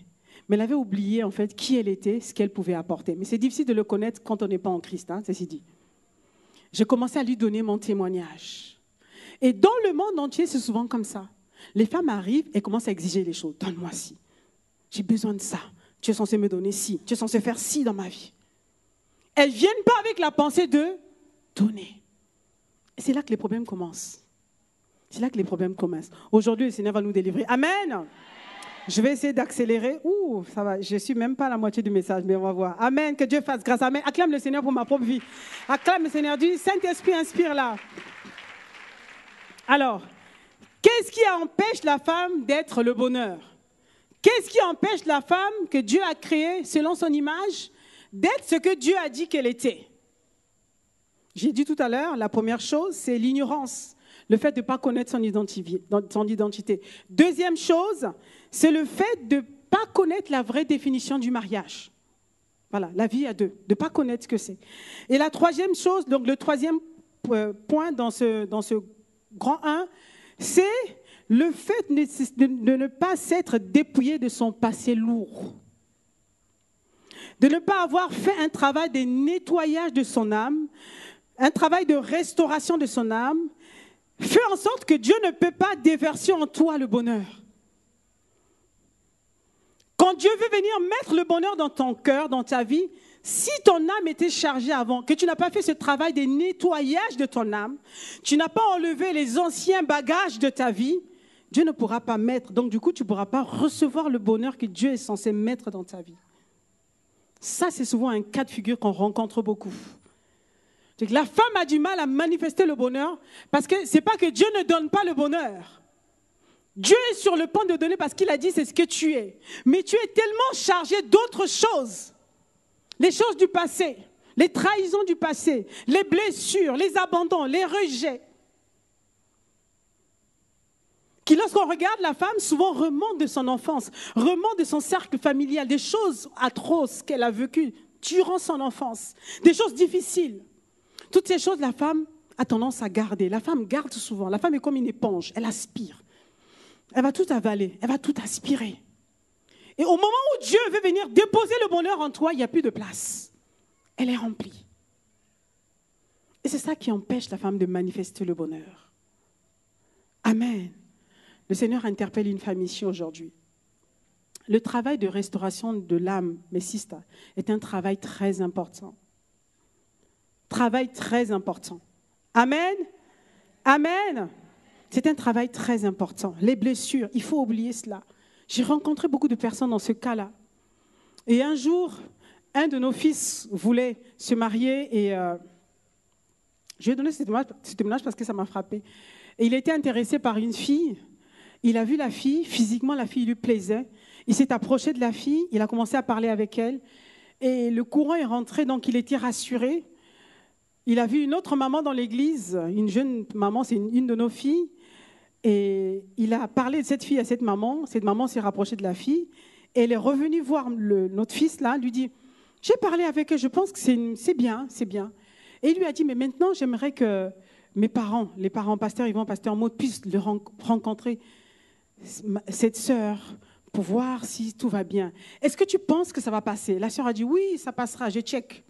Mais elle avait oublié, en fait, qui elle était, ce qu'elle pouvait apporter. Mais c'est difficile de le connaître quand on n'est pas en Christ, hein, ceci dit. J'ai commencé à lui donner mon témoignage. Et dans le monde entier, c'est souvent comme ça. Les femmes arrivent et commencent à exiger les choses. Donne-moi ci. J'ai besoin de ça. Tu es censé me donner ci. Tu es censé faire ci dans ma vie. Elles ne viennent pas avec la pensée de donner. Et c'est là que les problèmes commencent. C'est là que les problèmes commencent. Aujourd'hui, le Seigneur va nous délivrer. Amen. Je vais essayer d'accélérer. Ouh, ça va. Je ne suis même pas à la moitié du message, mais on va voir. Amen. Que Dieu fasse grâce. Amen. Acclame le Seigneur pour ma propre vie. Acclame le Seigneur. Dis, Saint-Esprit, inspire là. Alors, qu'est-ce qui empêche la femme d'être le bonheur? Qu'est-ce qui empêche la femme que Dieu a créée selon son image d'être ce que Dieu a dit qu'elle était? J'ai dit tout à l'heure, la première chose, c'est l'ignorance. Le fait de ne pas connaître son identité. Deuxième chose, c'est le fait de ne pas connaître la vraie définition du mariage. Voilà, la vie à deux, de ne pas connaître ce que c'est. Et la troisième chose, donc le troisième point dans ce grand 1, c'est le fait de ne pas s'être dépouillé de son passé lourd. De ne pas avoir fait un travail de nettoyage de son âme, un travail de restauration de son âme. Fais en sorte que Dieu ne peut pas déverser en toi le bonheur. Quand Dieu veut venir mettre le bonheur dans ton cœur, dans ta vie, si ton âme était chargée avant, que tu n'as pas fait ce travail de nettoyage de ton âme, tu n'as pas enlevé les anciens bagages de ta vie, Dieu ne pourra pas mettre. Donc du coup, tu ne pourras pas recevoir le bonheur que Dieu est censé mettre dans ta vie. Ça, c'est souvent un cas de figure qu'on rencontre beaucoup. La femme a du mal à manifester le bonheur parce que ce n'est pas que Dieu ne donne pas le bonheur. Dieu est sur le point de donner parce qu'il a dit c'est ce que tu es. Mais tu es tellement chargé d'autres choses. Les choses du passé, les trahisons du passé, les blessures, les abandons, les rejets. Qui lorsqu'on regarde la femme, souvent remonte de son enfance, remonte de son cercle familial, des choses atroces qu'elle a vécues durant son enfance, des choses difficiles. Toutes ces choses, la femme a tendance à garder. La femme garde souvent. La femme est comme une éponge. Elle aspire. Elle va tout avaler. Elle va tout aspirer. Et au moment où Dieu veut venir déposer le bonheur en toi, il n'y a plus de place. Elle est remplie. Et c'est ça qui empêche la femme de manifester le bonheur. Amen. Le Seigneur interpelle une femme ici aujourd'hui. Le travail de restauration de l'âme, mes sisters, est un travail très important. Travail très important. Amen. Amen. C'est un travail très important. Les blessures, il faut oublier cela. J'ai rencontré beaucoup de personnes dans ce cas-là. Et un jour, un de nos fils voulait se marier et je lui ai donné ce témoignage parce que ça m'a frappé. Et il était intéressé par une fille. Il a vu la fille, physiquement la fille lui plaisait. Il s'est approché de la fille, il a commencé à parler avec elle. Et le courant est rentré, donc il était rassuré. Il a vu une autre maman dans l'église, une jeune maman, c'est une de nos filles. Et il a parlé de cette fille à cette maman s'est rapprochée de la fille. Et elle est revenue voir notre fils là, lui dit, j'ai parlé avec elle, je pense que c'est bien, c'est bien. Et il lui a dit, mais maintenant j'aimerais que mes parents, les parents, pasteur Yvan, pasteur Maud, puissent rencontrer cette sœur pour voir si tout va bien. Est-ce que tu penses que ça va passer? La sœur a dit, oui, ça passera, je check.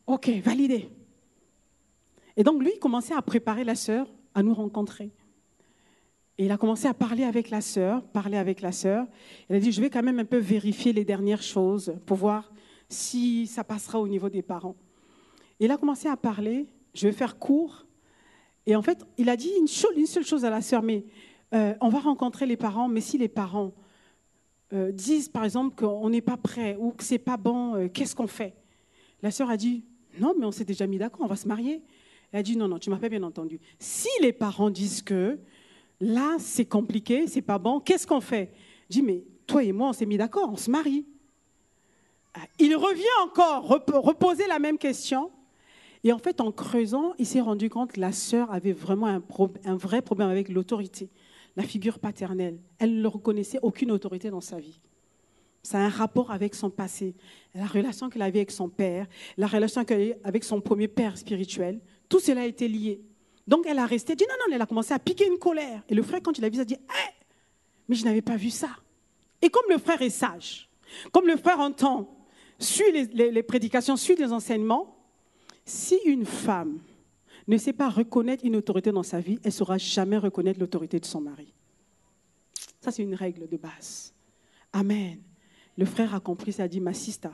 Ok, validé. Et donc, lui, il commençait à préparer la sœur à nous rencontrer. Et il a commencé à parler avec la sœur. Elle a dit, je vais quand même un peu vérifier les dernières choses pour voir si ça passera au niveau des parents. Et il a commencé à parler, je vais faire court. Et en fait, il a dit une seule chose à la sœur, mais on va rencontrer les parents, mais si les parents disent, par exemple, qu'on n'est pas prêt ou que ce n'est pas bon, qu'est-ce qu'on fait? La sœur a dit, non, mais on s'est déjà mis d'accord, on va se marier. Elle a dit, non, tu m'as pas bien entendu. Si les parents disent que là, c'est compliqué, c'est pas bon, qu'est-ce qu'on fait? Je dis, mais toi et moi, on s'est mis d'accord, on se marie. Il revient encore reposer la même question. Et en fait, en creusant, il s'est rendu compte que la sœur avait vraiment un vrai problème avec l'autorité, la figure paternelle. Elle ne reconnaissait aucune autorité dans sa vie. Ça a un rapport avec son passé, la relation qu'elle avait avec son père, la relation qu'elle avait avec son premier père spirituel. Tout cela a été lié. Donc, elle a resté, dit non, elle a commencé à piquer une colère. Et le frère, quand il a vu ça, a dit, mais je n'avais pas vu ça. Et comme le frère est sage, comme le frère entend, suit les prédications, suit les enseignements, si une femme ne sait pas reconnaître une autorité dans sa vie, elle ne saura jamais reconnaître l'autorité de son mari. Ça, c'est une règle de base. Amen. Le frère a compris, ça a dit, ma sister,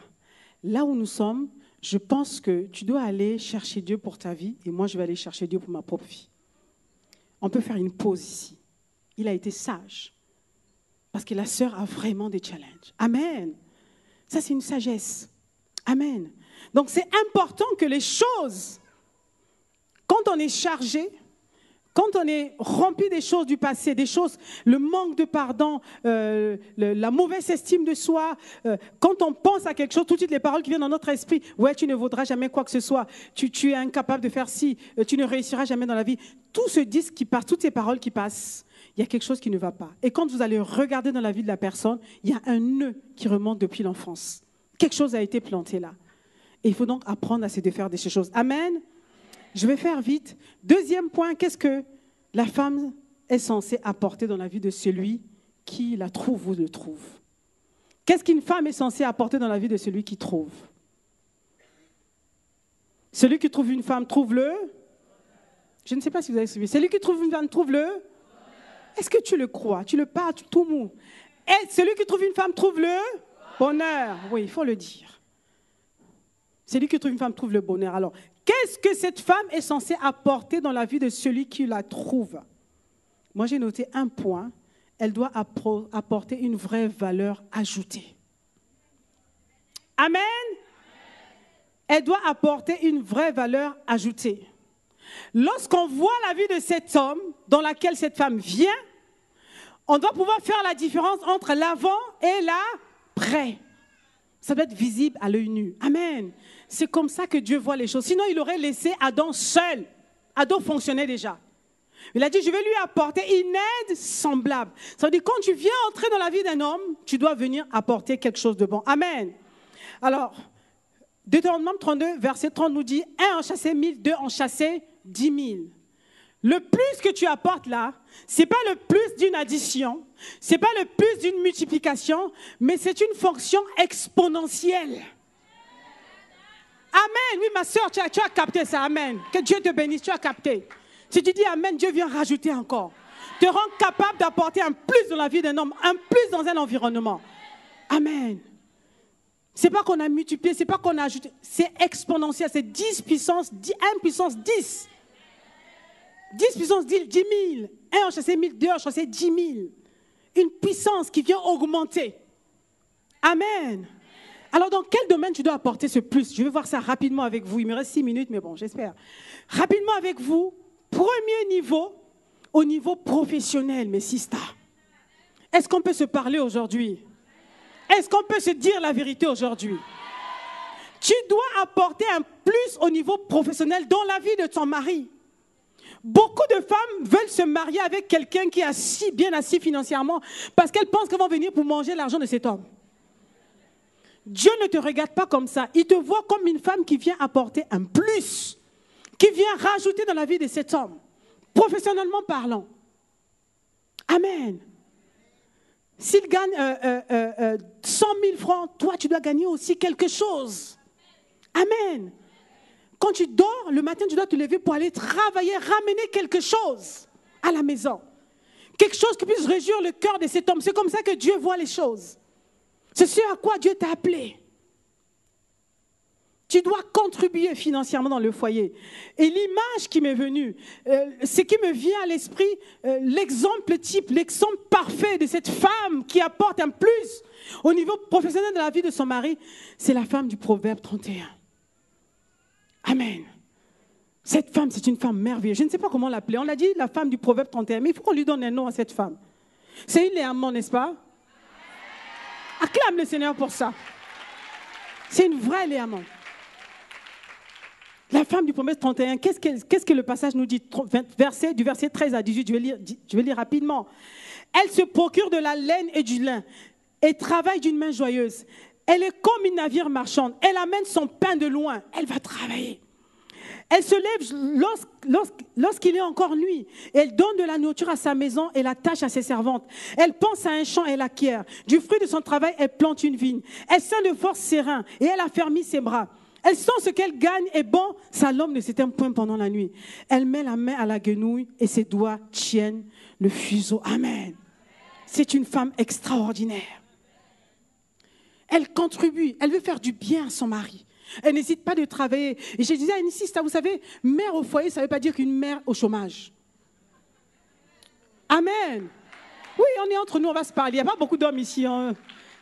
là où nous sommes, je pense que tu dois aller chercher Dieu pour ta vie et moi, je vais aller chercher Dieu pour ma propre vie. On peut faire une pause ici. Il a été sage parce que la sœur a vraiment des challenges. Amen. Ça, c'est une sagesse. Amen. Donc, c'est important que les choses, quand on est chargé, quand on est rempli des choses du passé, des choses, le manque de pardon, la mauvaise estime de soi, quand on pense à quelque chose, tout de suite les paroles qui viennent dans notre esprit, ouais, tu ne vaudras jamais quoi que ce soit, tu es incapable de faire ci, tu ne réussiras jamais dans la vie. Tout ce disque qui passe, toutes ces paroles qui passent, il y a quelque chose qui ne va pas. Et quand vous allez regarder dans la vie de la personne, il y a un nœud qui remonte depuis l'enfance. Quelque chose a été planté là. Et il faut donc apprendre à se défaire de ces choses. Amen. Je vais faire vite. Deuxième point, qu'est-ce que la femme est censée apporter dans la vie de celui qui la trouve ou le trouve? Qu'est-ce qu'une femme est censée apporter dans la vie de celui qui trouve? Celui qui trouve une femme trouve-le. Je ne sais pas si vous avez suivi. Celui qui trouve une femme trouve-le. Est-ce que tu le crois? Tu le parles tout mou. Et celui qui trouve une femme trouve-le bonheur. Oui, il faut le dire. Celui qui trouve une femme trouve le bonheur. Alors, qu'est-ce que cette femme est censée apporter dans la vie de celui qui la trouve? Moi, j'ai noté un point. Elle doit apporter une vraie valeur ajoutée. Amen. Elle doit apporter une vraie valeur ajoutée. Lorsqu'on voit la vie de cet homme dans laquelle cette femme vient, on doit pouvoir faire la différence entre l'avant et l'après. Ça doit être visible à l'œil nu. Amen. C'est comme ça que Dieu voit les choses. Sinon, il aurait laissé Adam seul. Adam fonctionnait déjà. Il a dit, je vais lui apporter une aide semblable. Ça veut dire, quand tu viens entrer dans la vie d'un homme, tu dois venir apporter quelque chose de bon. Amen. Alors, Deutéronome 32, verset 30 nous dit, 1 en chasser 1000, 2 en chasser 10 000. Le plus que tu apportes là, ce n'est pas le plus d'une addition, ce n'est pas le plus d'une multiplication, mais c'est une fonction exponentielle. Amen. Oui, ma soeur, tu as capté ça. Amen. Que Dieu te bénisse, tu as capté. Si tu dis Amen, Dieu vient rajouter encore. Te rendre capable d'apporter un plus dans la vie d'un homme, un plus dans un environnement. Amen. Ce n'est pas qu'on a multiplié, ce n'est pas qu'on a ajouté. C'est exponentiel, c'est 10 puissance 10, 1 puissance 10. 10 puissance 10 000. 1 en chassé 1000, 2 en chassé 10 000. Une puissance qui vient augmenter. Amen. Alors, dans quel domaine tu dois apporter ce plus? Je vais voir ça rapidement avec vous. Il me reste 6 minutes, mais bon, j'espère. Rapidement avec vous, premier niveau, au niveau professionnel, mes sisters. Est-ce qu'on peut se parler aujourd'hui? Est-ce qu'on peut se dire la vérité aujourd'hui? Tu dois apporter un plus au niveau professionnel dans la vie de ton mari. Beaucoup de femmes veulent se marier avec quelqu'un qui est bien assis financièrement parce qu'elles pensent qu'elles vont venir pour manger l'argent de cet homme. Dieu ne te regarde pas comme ça. Il te voit comme une femme qui vient apporter un plus, qui vient rajouter dans la vie de cet homme, professionnellement parlant. Amen. S'il gagne 100 000 francs, toi, tu dois gagner aussi quelque chose. Amen. Quand tu dors, le matin, tu dois te lever pour aller travailler, ramener quelque chose à la maison. Quelque chose qui puisse réjouir le cœur de cet homme. C'est comme ça que Dieu voit les choses. C'est ce à quoi Dieu t'a appelé. Tu dois contribuer financièrement dans le foyer. Et l'image qui m'est venue, ce qui me vient à l'esprit, l'exemple type, l'exemple parfait de cette femme qui apporte un plus au niveau professionnel de la vie de son mari, c'est la femme du Proverbe 31. Amen. Cette femme, c'est une femme merveilleuse. Je ne sais pas comment l'appeler. On l'a dit, la femme du Proverbe 31, mais il faut qu'on lui donne un nom à cette femme. C'est une Léamon, n'est-ce pas? Acclame le Seigneur pour ça. C'est une vraie Léamon. La femme du Proverbe 31, qu'est-ce que le passage nous dit? Du verset 13 à 18, je vais lire rapidement. Elle se procure de la laine et du lin et travaille d'une main joyeuse. Elle est comme une navire marchande. Elle amène son pain de loin. Elle va travailler. Elle se lève lorsqu'il est encore nuit. Elle donne de la nourriture à sa maison et la tâche à ses servantes. Elle pense à un champ et l'acquiert. Du fruit de son travail, elle plante une vigne. Elle ceint de force ses reins et elle affermit ses bras. Elle sent ce qu'elle gagne est bon, sa langue ne s'éteint point pendant la nuit. Elle met la main à la guenouille et ses doigts tiennent le fuseau. Amen. C'est une femme extraordinaire. Elle contribue, elle veut faire du bien à son mari. Elle n'hésite pas de travailler. Et je disais à une sister, vous savez, mère au foyer, ça ne veut pas dire qu'une mère au chômage. Amen. Oui, on est entre nous, on va se parler. Il n'y a pas beaucoup d'hommes ici. Hein.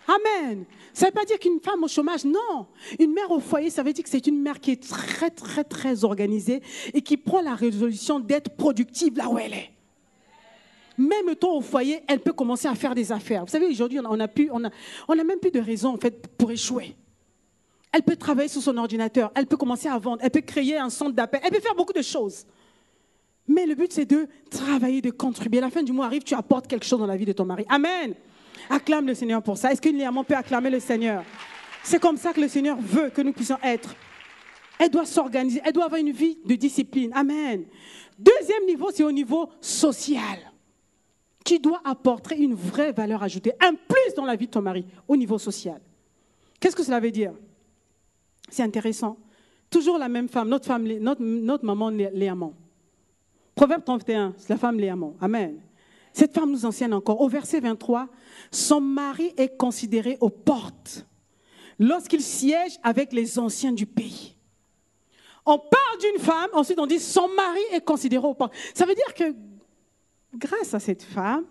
Amen. Ça ne veut pas dire qu'une femme au chômage, non. Une mère au foyer, ça veut dire que c'est une mère qui est très, très, très organisée et qui prend la résolution d'être productive là où elle est. Même temps au foyer, elle peut commencer à faire des affaires. Vous savez, aujourd'hui, on n'a même plus de raison en fait, pour échouer. Elle peut travailler sur son ordinateur, elle peut commencer à vendre, elle peut créer un centre d'appel, elle peut faire beaucoup de choses. Mais le but, c'est de travailler, de contribuer. À la fin du mois arrive, tu apportes quelque chose dans la vie de ton mari. Amen. Acclame le Seigneur pour ça. Est-ce qu'une Léamon peut acclamer le Seigneur? C'est comme ça que le Seigneur veut que nous puissions être. Elle doit s'organiser, elle doit avoir une vie de discipline. Amen. Deuxième niveau, c'est au niveau social. Tu dois apporter une vraie valeur ajoutée, un plus dans la vie de ton mari, au niveau social. Qu'est-ce que cela veut dire? C'est intéressant. Toujours la même femme, notre maman Léamon. Proverbe 31, c'est la femme Léamon. Amen. Cette femme nous enseigne encore. Au verset 23, son mari est considéré aux portes lorsqu'il siège avec les anciens du pays. On parle d'une femme, ensuite on dit son mari est considéré aux portes. Ça veut dire que grâce à cette femme,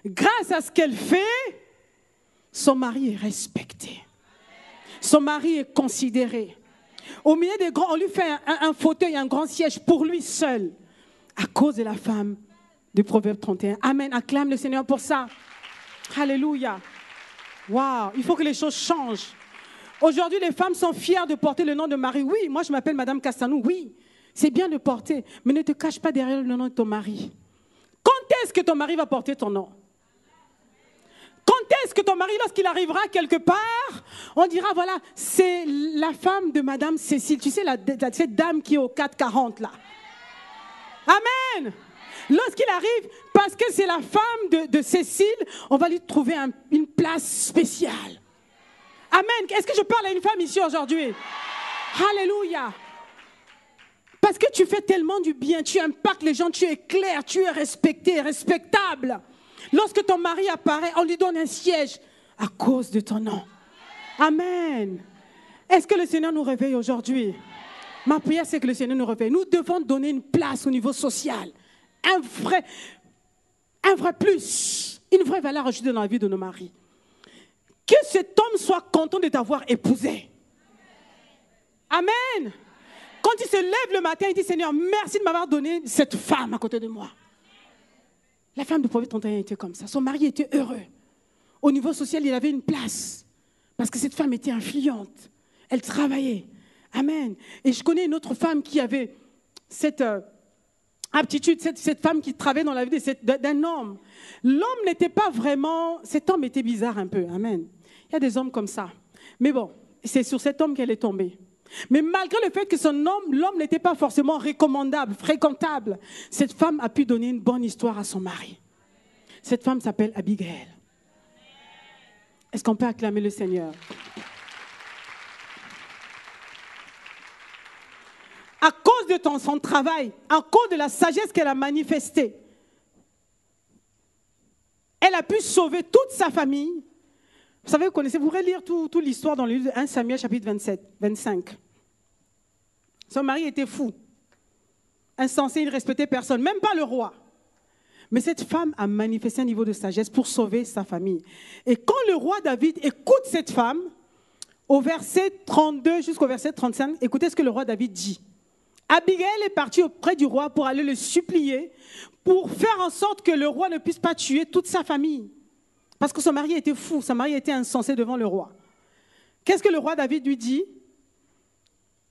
grâce à ce qu'elle fait, son mari est respecté. Son mari est considéré. Au milieu des grands, on lui fait un fauteuil, un grand siège pour lui seul, à cause de la femme du Proverbe 31. Amen. Acclame le Seigneur pour ça. Alléluia. Waouh, il faut que les choses changent. Aujourd'hui, les femmes sont fières de porter le nom de mari. Oui, moi je m'appelle Madame Castanou. Oui, c'est bien de porter, mais ne te cache pas derrière le nom de ton mari. Quand est-ce que ton mari va porter ton nom? Quand est-ce que ton mari, lorsqu'il arrivera quelque part, on dira, voilà, c'est la femme de Madame Cécile. Tu sais, cette dame qui est au 440 là. Amen. Lorsqu'il arrive, parce que c'est la femme de Cécile, on va lui trouver une place spéciale. Amen. Est-ce que je parle à une femme ici aujourd'hui? Alléluia. Parce que tu fais tellement du bien, tu impactes les gens, tu es clair, tu es respecté, respectable. Lorsque ton mari apparaît, on lui donne un siège à cause de ton nom. Amen. Est-ce que le Seigneur nous réveille aujourd'hui? Ma prière, c'est que le Seigneur nous réveille. Nous devons donner une place au niveau social. Un vrai plus, une vraie valeur ajoutée dans la vie de nos maris. Que cet homme soit content de t'avoir épousé. Amen. Quand il se lève le matin, il dit, Seigneur, merci de m'avoir donné cette femme à côté de moi. La femme du Proverbe 31 était comme ça. Son mari était heureux. Au niveau social, il avait une place. Parce que cette femme était influente. Elle travaillait. Amen. Et je connais une autre femme qui avait cette aptitude, cette femme qui travaillait dans la vie d'un homme. L'homme n'était pas vraiment... Cet homme était bizarre un peu. Amen. Il y a des hommes comme ça. Mais bon, c'est sur cet homme qu'elle est tombée. Mais malgré le fait que l'homme n'était pas forcément recommandable, fréquentable, cette femme a pu donner une bonne histoire à son mari. Cette femme s'appelle Abigail. Est-ce qu'on peut acclamer le Seigneur? de son travail, à cause de la sagesse qu'elle a manifestée, elle a pu sauver toute sa famille. Vous savez, vous connaissez, vous pourrez lire toute l'histoire dans le livre de 1 Samuel chapitre 25. Son mari était fou, insensé, il ne respectait personne, même pas le roi. Mais cette femme a manifesté un niveau de sagesse pour sauver sa famille. Et quand le roi David écoute cette femme, au verset 32 jusqu'au verset 35, écoutez ce que le roi David dit. Abigail est partie auprès du roi pour aller le supplier, pour faire en sorte que le roi ne puisse pas tuer toute sa famille. Parce que son mari était fou, son mari était insensé devant le roi. Qu'est-ce que le roi David lui dit?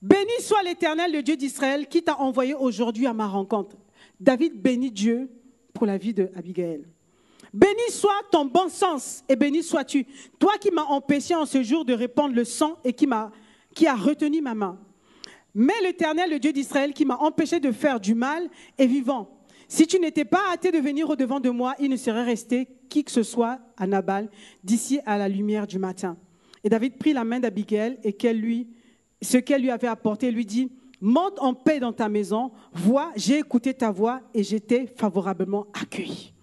Béni soit l'Éternel, le Dieu d'Israël, qui t'a envoyé aujourd'hui à ma rencontre. David bénit Dieu pour la vie d'Abigail. Béni soit ton bon sens et béni sois-tu, toi qui m'as empêché en ce jour de répandre le sang et qui a retenu ma main. Mais l'Éternel, le Dieu d'Israël, qui m'a empêché de faire du mal, est vivant. Si tu n'étais pas hâté de venir au-devant de moi, il ne serait resté qui que ce soit à Nabal d'ici à la lumière du matin. Et David prit la main d'Abigail et ce qu'elle lui avait apporté, lui dit, monte en paix dans ta maison, vois, j'ai écouté ta voix et j'étais favorablement accueilli.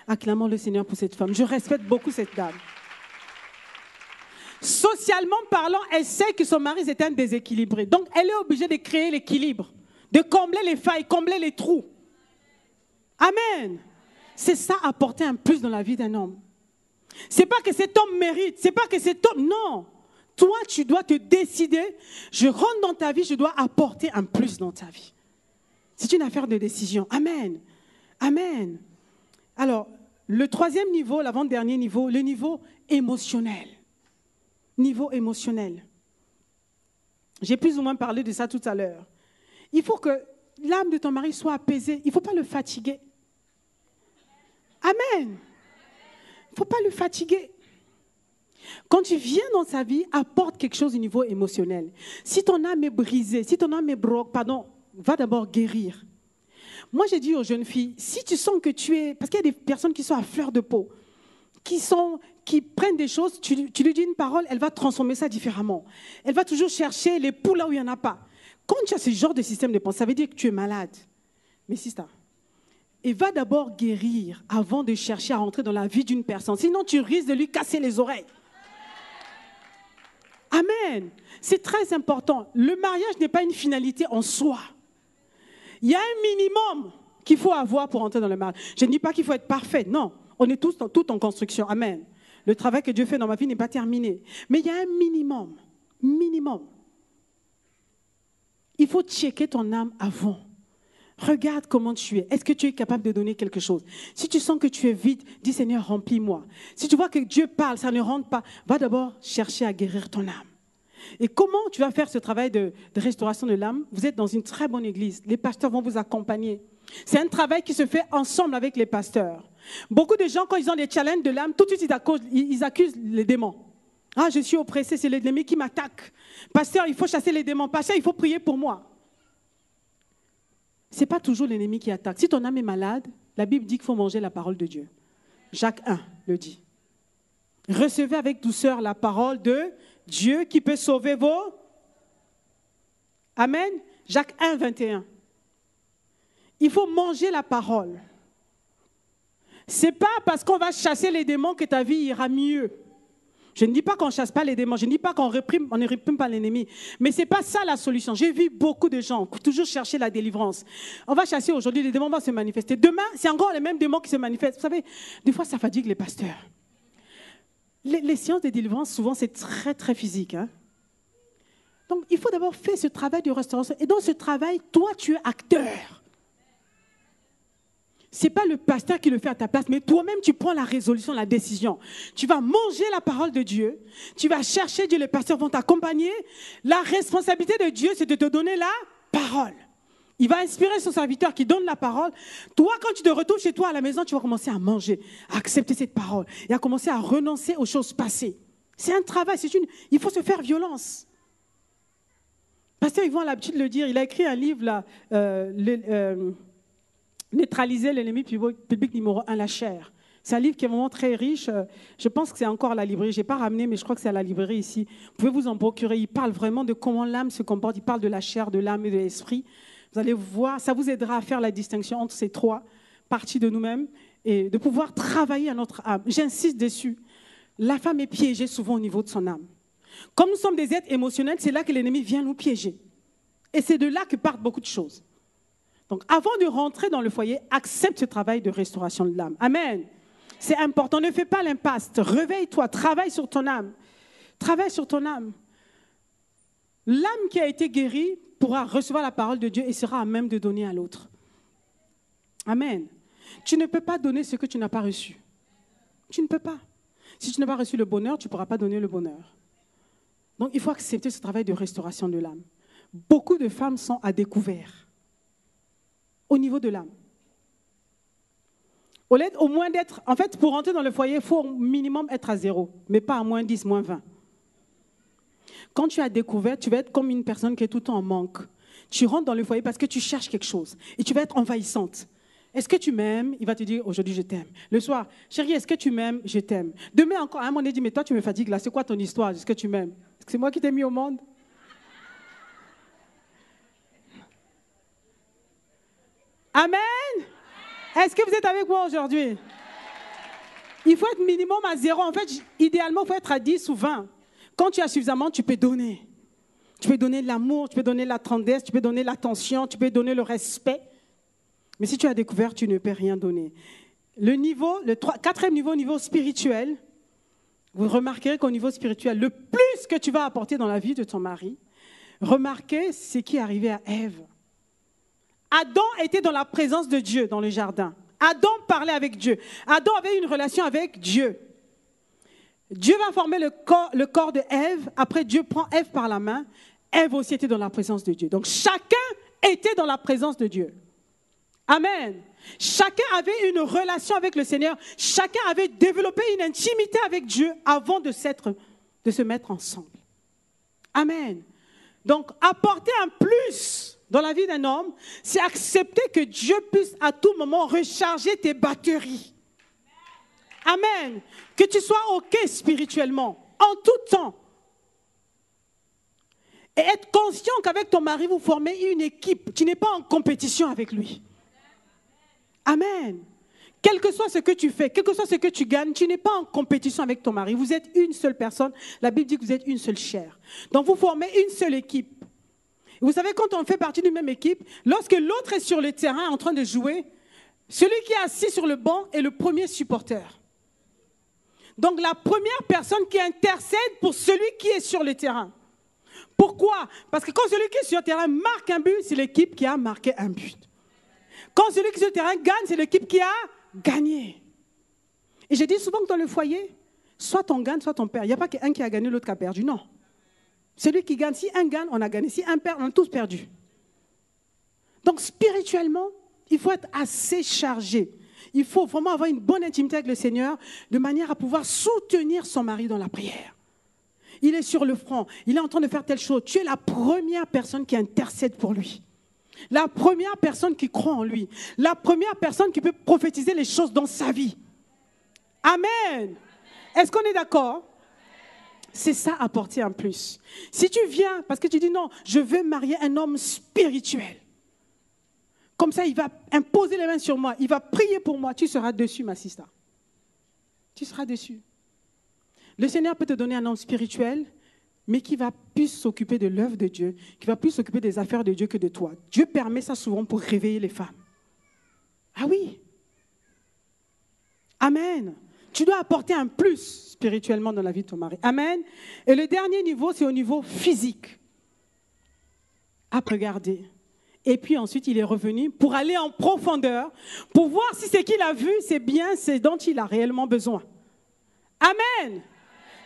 Acclamons le Seigneur pour cette femme. Je respecte beaucoup cette dame. Socialement parlant, elle sait que son mari était un déséquilibré. Donc, elle est obligée de créer l'équilibre, de combler les failles, combler les trous. Amen. C'est ça, apporter un plus dans la vie d'un homme. C'est pas que cet homme mérite, c'est pas que cet homme... Non. Toi, tu dois te décider, je rentre dans ta vie, je dois apporter un plus dans ta vie. C'est une affaire de décision. Amen. Amen. Alors, le troisième niveau, l'avant-dernier niveau, le niveau émotionnel. Niveau émotionnel. J'ai plus ou moins parlé de ça tout à l'heure. Il faut que l'âme de ton mari soit apaisée. Il ne faut pas le fatiguer. Amen. Il ne faut pas le fatiguer. Quand tu viens dans sa vie, apporte quelque chose au niveau émotionnel. Si ton âme est brisée, si ton âme est va d'abord guérir. Moi, j'ai dit aux jeunes filles, si tu sens que tu es... Parce qu'il y a des personnes qui sont à fleur de peau, qui prennent des choses, tu lui dis une parole, elle va transformer ça différemment. Elle va toujours chercher les poux là où il n'y en a pas. Quand tu as ce genre de système de pensée, ça veut dire que tu es malade. Mais c'est ça. Et va d'abord guérir avant de chercher à rentrer dans la vie d'une personne. Sinon, tu risques de lui casser les oreilles. Amen. C'est très important. Le mariage n'est pas une finalité en soi. Il y a un minimum qu'il faut avoir pour entrer dans le mariage. Je ne dis pas qu'il faut être parfait. Non, on est tous tout en construction. Amen. Le travail que Dieu fait dans ma vie n'est pas terminé. Mais il y a un minimum. Minimum. Il faut checker ton âme avant. Regarde comment tu es. Est-ce que tu es capable de donner quelque chose? Si tu sens que tu es vide, dis Seigneur, remplis-moi. Si tu vois que Dieu parle, ça ne rentre pas, va d'abord chercher à guérir ton âme. Et comment tu vas faire ce travail de restauration de l'âme? Vous êtes dans une très bonne église. Les pasteurs vont vous accompagner. C'est un travail qui se fait ensemble avec les pasteurs. Beaucoup de gens, quand ils ont des challenges de l'âme, tout de suite, ils accusent les démons. Ah, je suis oppressé, c'est l'ennemi qui m'attaque. Pasteur, il faut chasser les démons. Pasteur, il faut prier pour moi. Ce n'est pas toujours l'ennemi qui attaque. Si ton âme est malade, la Bible dit qu'il faut manger la parole de Dieu. Jacques 1 le dit. Recevez avec douceur la parole de Dieu qui peut sauver vos... Amen. Jacques 1, 21. Il faut manger la parole. Ce n'est pas parce qu'on va chasser les démons que ta vie ira mieux. Je ne dis pas qu'on ne chasse pas les démons, je ne dis pas qu'on ne réprime pas l'ennemi. Mais ce n'est pas ça la solution. J'ai vu beaucoup de gens toujours chercher la délivrance. On va chasser aujourd'hui, les démons vont se manifester. Demain, c'est encore les mêmes démons qui se manifestent. Vous savez, des fois, ça fatigue les pasteurs. Les séances de délivrance, souvent, c'est très, très physique. Hein? Donc, il faut d'abord faire ce travail de restauration. Et dans ce travail, toi, tu es acteur. Ce n'est pas le pasteur qui le fait à ta place, mais toi-même, tu prends la résolution, la décision. Tu vas manger la parole de Dieu, tu vas chercher Dieu, les pasteurs vont t'accompagner. La responsabilité de Dieu, c'est de te donner la parole. Il va inspirer son serviteur qui donne la parole. Toi, quand tu te retrouves chez toi à la maison, tu vas commencer à manger, à accepter cette parole et à commencer à renoncer aux choses passées. C'est un travail, il faut se faire violence. Pasteur Yvon a l'habitude de le dire, il a écrit un livre là, Neutraliser l'ennemi public numéro 1, la chair. C'est un livre qui est vraiment très riche. Je pense que c'est encore à la librairie. Je n'ai pas ramené, mais je crois que c'est à la librairie ici. Vous pouvez vous en procurer. Il parle vraiment de comment l'âme se comporte. Il parle de la chair, de l'âme et de l'esprit. Vous allez voir, ça vous aidera à faire la distinction entre ces trois parties de nous-mêmes et de pouvoir travailler à notre âme. J'insiste dessus. La femme est piégée souvent au niveau de son âme. Comme nous sommes des êtres émotionnels, c'est là que l'ennemi vient nous piéger. Et c'est de là que partent beaucoup de choses. Donc, avant de rentrer dans le foyer, accepte ce travail de restauration de l'âme. Amen. C'est important. Ne fais pas l'impasse. Réveille-toi. Travaille sur ton âme. Travaille sur ton âme. L'âme qui a été guérie pourra recevoir la parole de Dieu et sera à même de donner à l'autre. Amen. Tu ne peux pas donner ce que tu n'as pas reçu. Tu ne peux pas. Si tu n'as pas reçu le bonheur, tu ne pourras pas donner le bonheur. Donc, il faut accepter ce travail de restauration de l'âme. Beaucoup de femmes sont à découvert au niveau de l'âme. Au moins d'être, en fait, pour rentrer dans le foyer, il faut au minimum être à 0, mais pas à moins 10, moins 20. Quand tu as découvert, tu vas être comme une personne qui est tout le temps en manque. Tu rentres dans le foyer parce que tu cherches quelque chose et tu vas être envahissante. Est-ce que tu m'aimes? Il va te dire, aujourd'hui, je t'aime. Le soir, chérie, est-ce que tu m'aimes? Je t'aime. Demain encore, un moment, on dit, mais toi, tu me fatigues là. C'est quoi ton histoire? Est-ce que tu m'aimes? Est-ce que c'est moi qui t'ai mis au monde? Amen. Est-ce que vous êtes avec moi aujourd'hui? Il faut être minimum à 0. En fait, idéalement, il faut être à 10 ou 20. Quand tu as suffisamment, tu peux donner. Tu peux donner de l'amour, tu peux donner de la tendresse, tu peux donner l'attention, tu peux donner le respect. Mais si tu as découvert, tu ne peux rien donner. Le quatrième niveau, niveau spirituel, vous remarquerez qu'au niveau spirituel, le plus que tu vas apporter dans la vie de ton mari, remarquez ce qui est arrivé à Ève. Adam était dans la présence de Dieu dans le jardin. Adam parlait avec Dieu. Adam avait une relation avec Dieu. Dieu va former le corps de Ève. Après, Dieu prend Ève par la main. Ève aussi était dans la présence de Dieu. Donc, chacun était dans la présence de Dieu. Amen. Chacun avait une relation avec le Seigneur. Chacun avait développé une intimité avec Dieu avant de se mettre ensemble. Amen. Donc, apporter un plus dans la vie d'un homme, c'est accepter que Dieu puisse à tout moment recharger tes batteries. Amen. Que tu sois OK spirituellement, en tout temps. Et être conscient qu'avec ton mari, vous formez une équipe. Tu n'es pas en compétition avec lui. Amen. Quel que soit ce que tu fais, quel que soit ce que tu gagnes, tu n'es pas en compétition avec ton mari. Vous êtes une seule personne. La Bible dit que vous êtes une seule chair. Donc vous formez une seule équipe. Vous savez, quand on fait partie d'une même équipe, lorsque l'autre est sur le terrain en train de jouer, celui qui est assis sur le banc est le premier supporter. Donc la première personne qui intercède pour celui qui est sur le terrain. Pourquoi? Parce que quand celui qui est sur le terrain marque un but, c'est l'équipe qui a marqué un but. Quand celui qui est sur le terrain gagne, c'est l'équipe qui a gagné. Et je dis souvent que dans le foyer, soit on gagne, soit on perd. Il n'y a pas qu'un qui a gagné, l'autre qui a perdu. Non. Celui qui gagne, si un gagne, on a gagné. Si un perd, on a tous perdu. Donc spirituellement, il faut être assez chargé. Il faut vraiment avoir une bonne intimité avec le Seigneur de manière à pouvoir soutenir son mari dans la prière. Il est sur le front, il est en train de faire telle chose. Tu es la première personne qui intercède pour lui. La première personne qui croit en lui. La première personne qui peut prophétiser les choses dans sa vie. Amen. Est-ce qu'on est d'accord? C'est ça, apporter un plus. Si tu viens, parce que tu dis non, je veux marier un homme spirituel. Comme ça, il va imposer les mains sur moi. Il va prier pour moi. Tu seras dessus, ma sister. Tu seras dessus. Le Seigneur peut te donner un homme spirituel, mais qui va plus s'occuper de l'œuvre de Dieu, qui va plus s'occuper des affaires de Dieu que de toi. Dieu permet ça souvent pour réveiller les femmes. Ah oui. Amen. Tu dois apporter un plus spirituellement dans la vie de ton mari. Amen. Et le dernier niveau, c'est au niveau physique. À regarder. Et puis ensuite, il est revenu pour aller en profondeur, pour voir si ce qu'il a vu, c'est bien ce dont il a réellement besoin. Amen.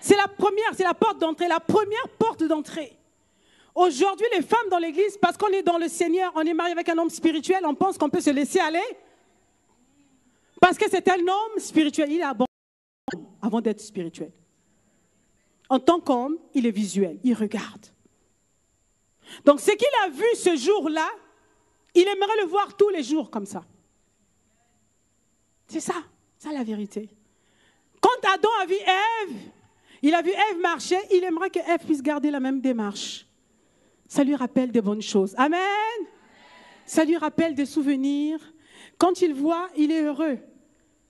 C'est la première, c'est la porte d'entrée, la première porte d'entrée. Aujourd'hui, les femmes dans l'église, parce qu'on est dans le Seigneur, on est marié avec un homme spirituel, on pense qu'on peut se laisser aller. Parce que c'est un homme spirituel, il est abondant avant d'être spirituel. En tant qu'homme, il est visuel, il regarde. Donc ce qu'il a vu ce jour-là, il aimerait le voir tous les jours comme ça. C'est ça. C'est la vérité. Quand Adam a vu Ève, il a vu Ève marcher, il aimerait que Ève puisse garder la même démarche. Ça lui rappelle des bonnes choses. Amen. Ça lui rappelle des souvenirs. Quand il voit, il est heureux.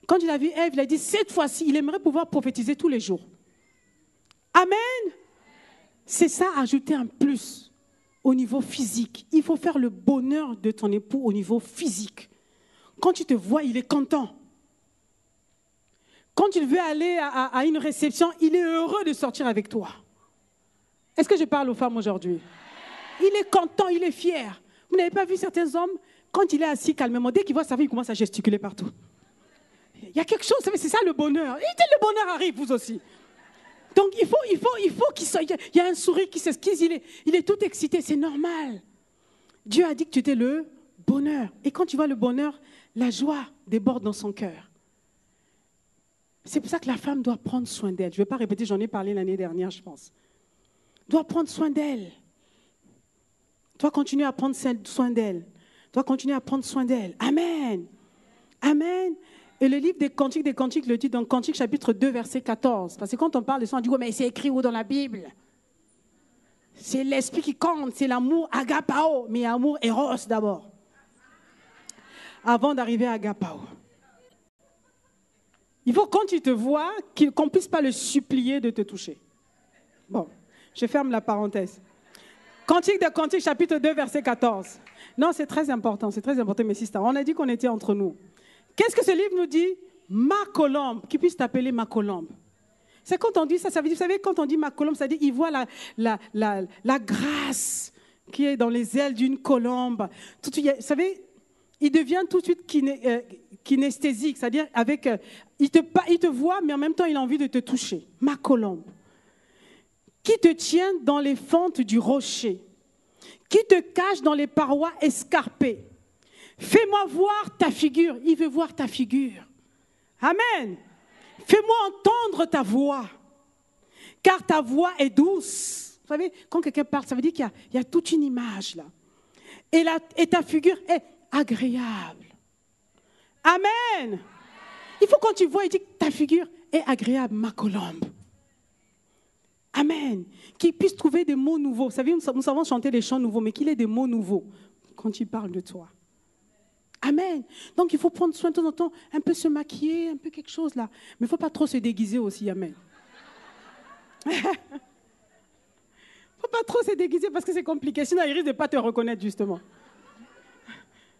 Quand il a vu Ève, il a dit, cette fois-ci, il aimerait pouvoir prophétiser tous les jours. Amen. C'est ça, ajouter un plus au niveau physique. Il faut faire le bonheur de ton époux au niveau physique. Quand tu te vois, il est content. Quand il veut aller à une réception, il est heureux de sortir avec toi. Est-ce que je parle aux femmes aujourd'hui? Il est content, il est fier. Vous n'avez pas vu certains hommes, quand il est assis calmement, dès qu'il voit sa fille, il commence à gesticuler partout. Il y a quelque chose, c'est ça le bonheur. Et le bonheur arrive, vous aussi. Donc il faut qu'il soit, il y a un sourire qui s'esquisse, il est tout excité, c'est normal. Dieu a dit que tu étais le bonheur. Et quand tu vois le bonheur, la joie déborde dans son cœur. C'est pour ça que la femme doit prendre soin d'elle. Je ne vais pas répéter, j'en ai parlé l'année dernière, je pense. Doit prendre soin d'elle. Doit continuer à prendre soin d'elle. Doit continuer à prendre soin d'elle. Amen. Amen. Et le livre des Cantiques le dit dans Cantiques chapitre 2, verset 14. Parce que quand on parle de ça, on dit, ouais, mais c'est écrit où dans la Bible? C'est l'esprit qui compte, c'est l'amour agapao, mais amour eros d'abord. Avant d'arriver à agapao. Il faut, quand tu te vois, qu'on ne puisse pas le supplier de te toucher. Bon, je ferme la parenthèse. Cantique de Cantique, chapitre 2, verset 14. Non, c'est très important, mes sisters. On a dit qu'on était entre nous. Qu'est-ce que ce livre nous dit? Ma colombe, qui puisse t'appeler ma colombe. C'est quand on dit ça, ça veut dire, vous savez, quand on dit ma colombe, ça veut dire, il voit la grâce qui est dans les ailes d'une colombe. Vous savez, il devient tout de suite kinesthésique, c'est-à-dire il te voit, mais en même temps, il a envie de te toucher. Ma colombe. Qui te tient dans les fentes du rocher, qui te cache dans les parois escarpées. Fais-moi voir ta figure. Il veut voir ta figure. Amen. Fais-moi entendre ta voix, car ta voix est douce. Vous savez, quand quelqu'un parle, ça veut dire qu'il y a toute une image là. Et ta figure est agréable. Amen. Il faut quand tu vois, il dit que ta figure est agréable, ma colombe. Amen. Qu'il puisse trouver des mots nouveaux. Vous savez, nous savons chanter des chants nouveaux, mais qu'il ait des mots nouveaux quand il parle de toi. Amen. Donc, il faut prendre soin de temps en temps, un peu se maquiller, un peu quelque chose là. Mais il ne faut pas trop se déguiser aussi. Amen. Il ne faut pas trop se déguiser parce que c'est compliqué. Sinon, il risque de ne pas te reconnaître, justement.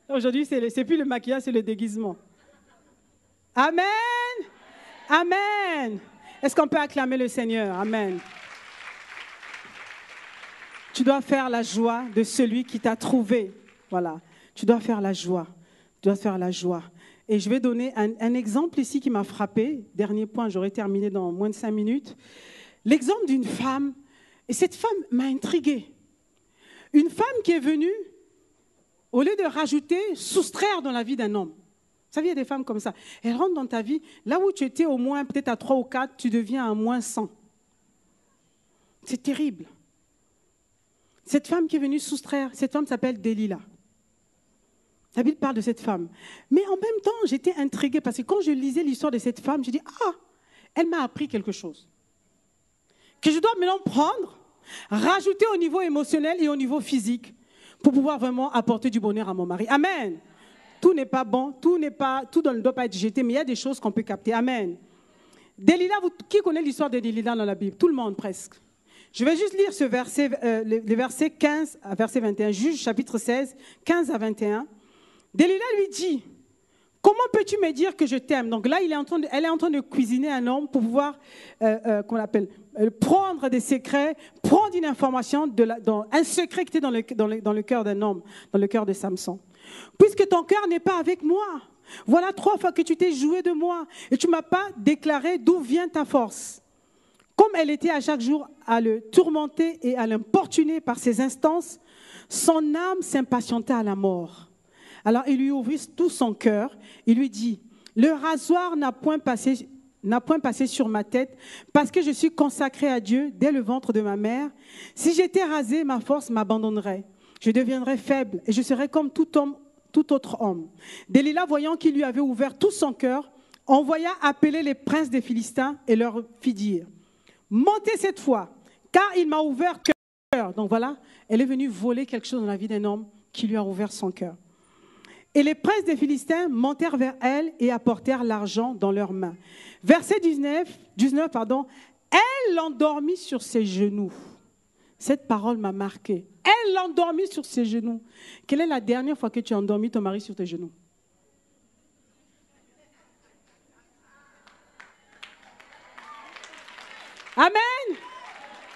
Aujourd'hui, c'est plus le maquillage, c'est le déguisement. Amen. Amen. Est-ce qu'on peut acclamer le Seigneur? Amen. Tu dois faire la joie de celui qui t'a trouvé. Voilà. Tu dois faire la joie. Tu dois faire la joie. Et je vais donner un exemple ici qui m'a frappé. Dernier point, j'aurai terminé dans moins de 5 minutes. L'exemple d'une femme. Et cette femme m'a intriguée. Une femme qui est venue, au lieu de rajouter, soustraire dans la vie d'un homme. Vous savez, il y a des femmes comme ça. Elles rentrent dans ta vie. Là où tu étais au moins peut-être à 3 ou 4, tu deviens à moins 100. C'est terrible. Cette femme qui est venue soustraire, cette femme s'appelle Delilah. La Bible parle de cette femme. Mais en même temps, j'étais intriguée parce que quand je lisais l'histoire de cette femme, je dis, elle m'a appris quelque chose. Que je dois maintenant prendre, rajouter au niveau émotionnel et au niveau physique pour pouvoir vraiment apporter du bonheur à mon mari. Amen. Tout n'est pas bon, tout ne doit pas être jeté, mais il y a des choses qu'on peut capter. Amen. Delilah, qui connaît l'histoire de Delilah dans la Bible? Tout le monde presque. Je vais juste lire ce verset, les versets 15 à verset 21, Juge chapitre 16, 15 à 21. Delilah lui dit, comment peux-tu me dire que je t'aime? Donc là, elle est en train de cuisiner un homme pour pouvoir, prendre des secrets, prendre une information, un secret qui était dans le cœur d'un homme, dans le cœur de Samson. Puisque ton cœur n'est pas avec moi, voilà 3 fois que tu t'es joué de moi et tu ne m'as pas déclaré d'où vient ta force. Comme elle était à chaque jour à le tourmenter et à l'importuner par ses instances, son âme s'impatientait à la mort. Alors il lui ouvrit tout son cœur, il lui dit, le rasoir n'a point passé sur ma tête, parce que je suis consacré à Dieu dès le ventre de ma mère. Si j'étais rasé, ma force m'abandonnerait. Je deviendrais faible et je serais comme tout autre homme. Delilah, voyant qu'il lui avait ouvert tout son cœur, envoya appeler les princes des Philistins et leur fit dire, montez cette fois, car il m'a ouvert cœur. Donc voilà, elle est venue voler quelque chose dans la vie d'un homme qui lui a ouvert son cœur. Et les princes des Philistins montèrent vers elle et apportèrent l'argent dans leurs mains. Verset 19, elle l'endormit sur ses genoux. Cette parole m'a marqué. Elle l'endormit sur ses genoux. Quelle est la dernière fois que tu as endormi ton mari sur tes genoux? Amen.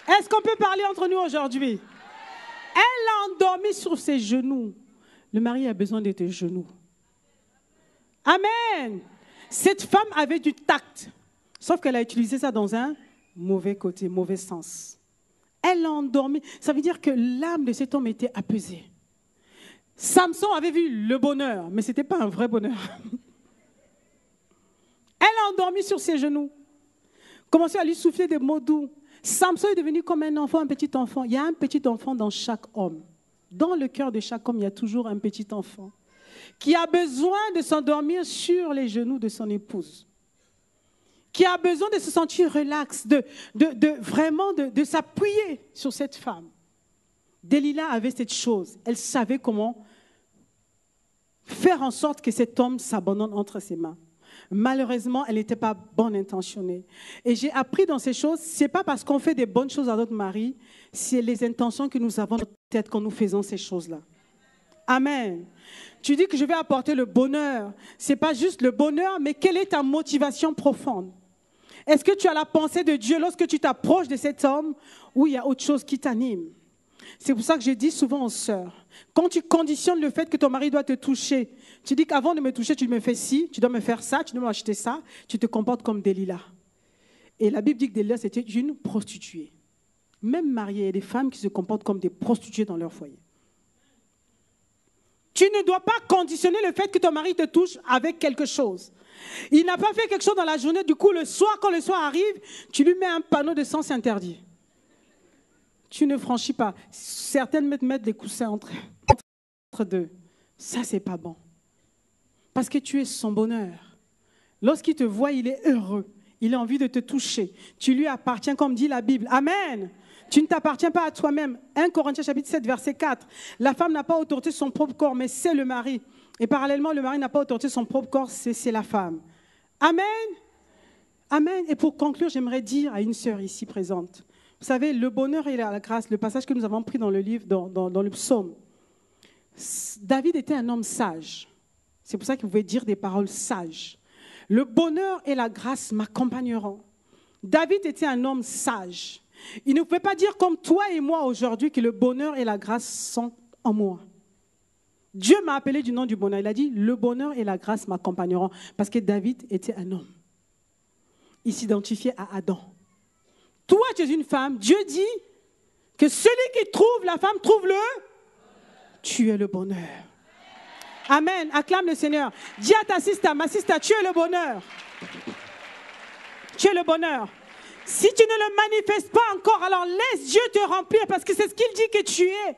Est-ce qu'on peut parler entre nous aujourd'hui? Elle l'a endormi sur ses genoux. Le mari a besoin de tes genoux. Amen. Cette femme avait du tact, sauf qu'elle a utilisé ça dans un mauvais côté, mauvais sens. Elle l'a endormi. Ça veut dire que l'âme de cet homme était apaisée. Samson avait vu le bonheur, mais ce n'était pas un vrai bonheur. Elle l'a endormi sur ses genoux. Commençait à lui souffler des mots doux. Samson est devenu comme un enfant, un petit enfant. Il y a un petit enfant dans chaque homme. Dans le cœur de chaque homme, il y a toujours un petit enfant qui a besoin de s'endormir sur les genoux de son épouse, qui a besoin de se sentir relax, vraiment de s'appuyer sur cette femme. Delilah avait cette chose. Elle savait comment faire en sorte que cet homme s'abandonne entre ses mains. Malheureusement, elle n'était pas bonne intentionnée. Et j'ai appris dans ces choses, ce n'est pas parce qu'on fait des bonnes choses à notre mari, c'est les intentions que nous avons dans notre tête quand nous faisons ces choses-là. Amen. Tu dis que je vais apporter le bonheur. Ce n'est pas juste le bonheur, mais quelle est ta motivation profonde? Est-ce que tu as la pensée de Dieu lorsque tu t'approches de cet homme ou il y a autre chose qui t'anime? C'est pour ça que je dis souvent aux sœurs, quand tu conditionnes le fait que ton mari doit te toucher, tu dis qu'avant de me toucher, tu me fais ci, tu dois me faire ça, tu dois m'acheter ça, tu te comportes comme Delilah. Et la Bible dit que Delilah, c'était une prostituée. Même mariée, il y a des femmes qui se comportent comme des prostituées dans leur foyer. Tu ne dois pas conditionner le fait que ton mari te touche avec quelque chose. Il n'a pas fait quelque chose dans la journée, du coup, le soir, quand le soir arrive, tu lui mets un panneau de sens interdit. Tu ne franchis pas. Certaines mettent des coussins entre deux. Ça, c'est pas bon. Parce que tu es son bonheur. Lorsqu'il te voit, il est heureux. Il a envie de te toucher. Tu lui appartiens comme dit la Bible. Amen. Tu ne t'appartiens pas à toi-même. 1 Corinthiens chapitre 7, verset 4. La femme n'a pas autorité sur son propre corps, mais c'est le mari. Et parallèlement, le mari n'a pas autorité sur son propre corps, c'est la femme. Amen. Amen. Et pour conclure, j'aimerais dire à une sœur ici présente, vous savez, le bonheur et la grâce, le passage que nous avons pris dans le livre, dans le psaume, David était un homme sage. C'est pour ça qu'il pouvait dire des paroles sages. Le bonheur et la grâce m'accompagneront. David était un homme sage. Il ne pouvait pas dire comme toi et moi aujourd'hui que le bonheur et la grâce sont en moi. Dieu m'a appelé du nom du bonheur. Il a dit, le bonheur et la grâce m'accompagneront. Parce que David était un homme. Il s'identifiait à Adam. Toi, tu es une femme. Dieu dit que celui qui trouve la femme trouve le... Tu es le bonheur. Amen. Acclame le Seigneur. Dis à ta sister, ma sister, tu es le bonheur. Tu es le bonheur. Si tu ne le manifestes pas encore, alors laisse Dieu te remplir parce que c'est ce qu'il dit que tu es.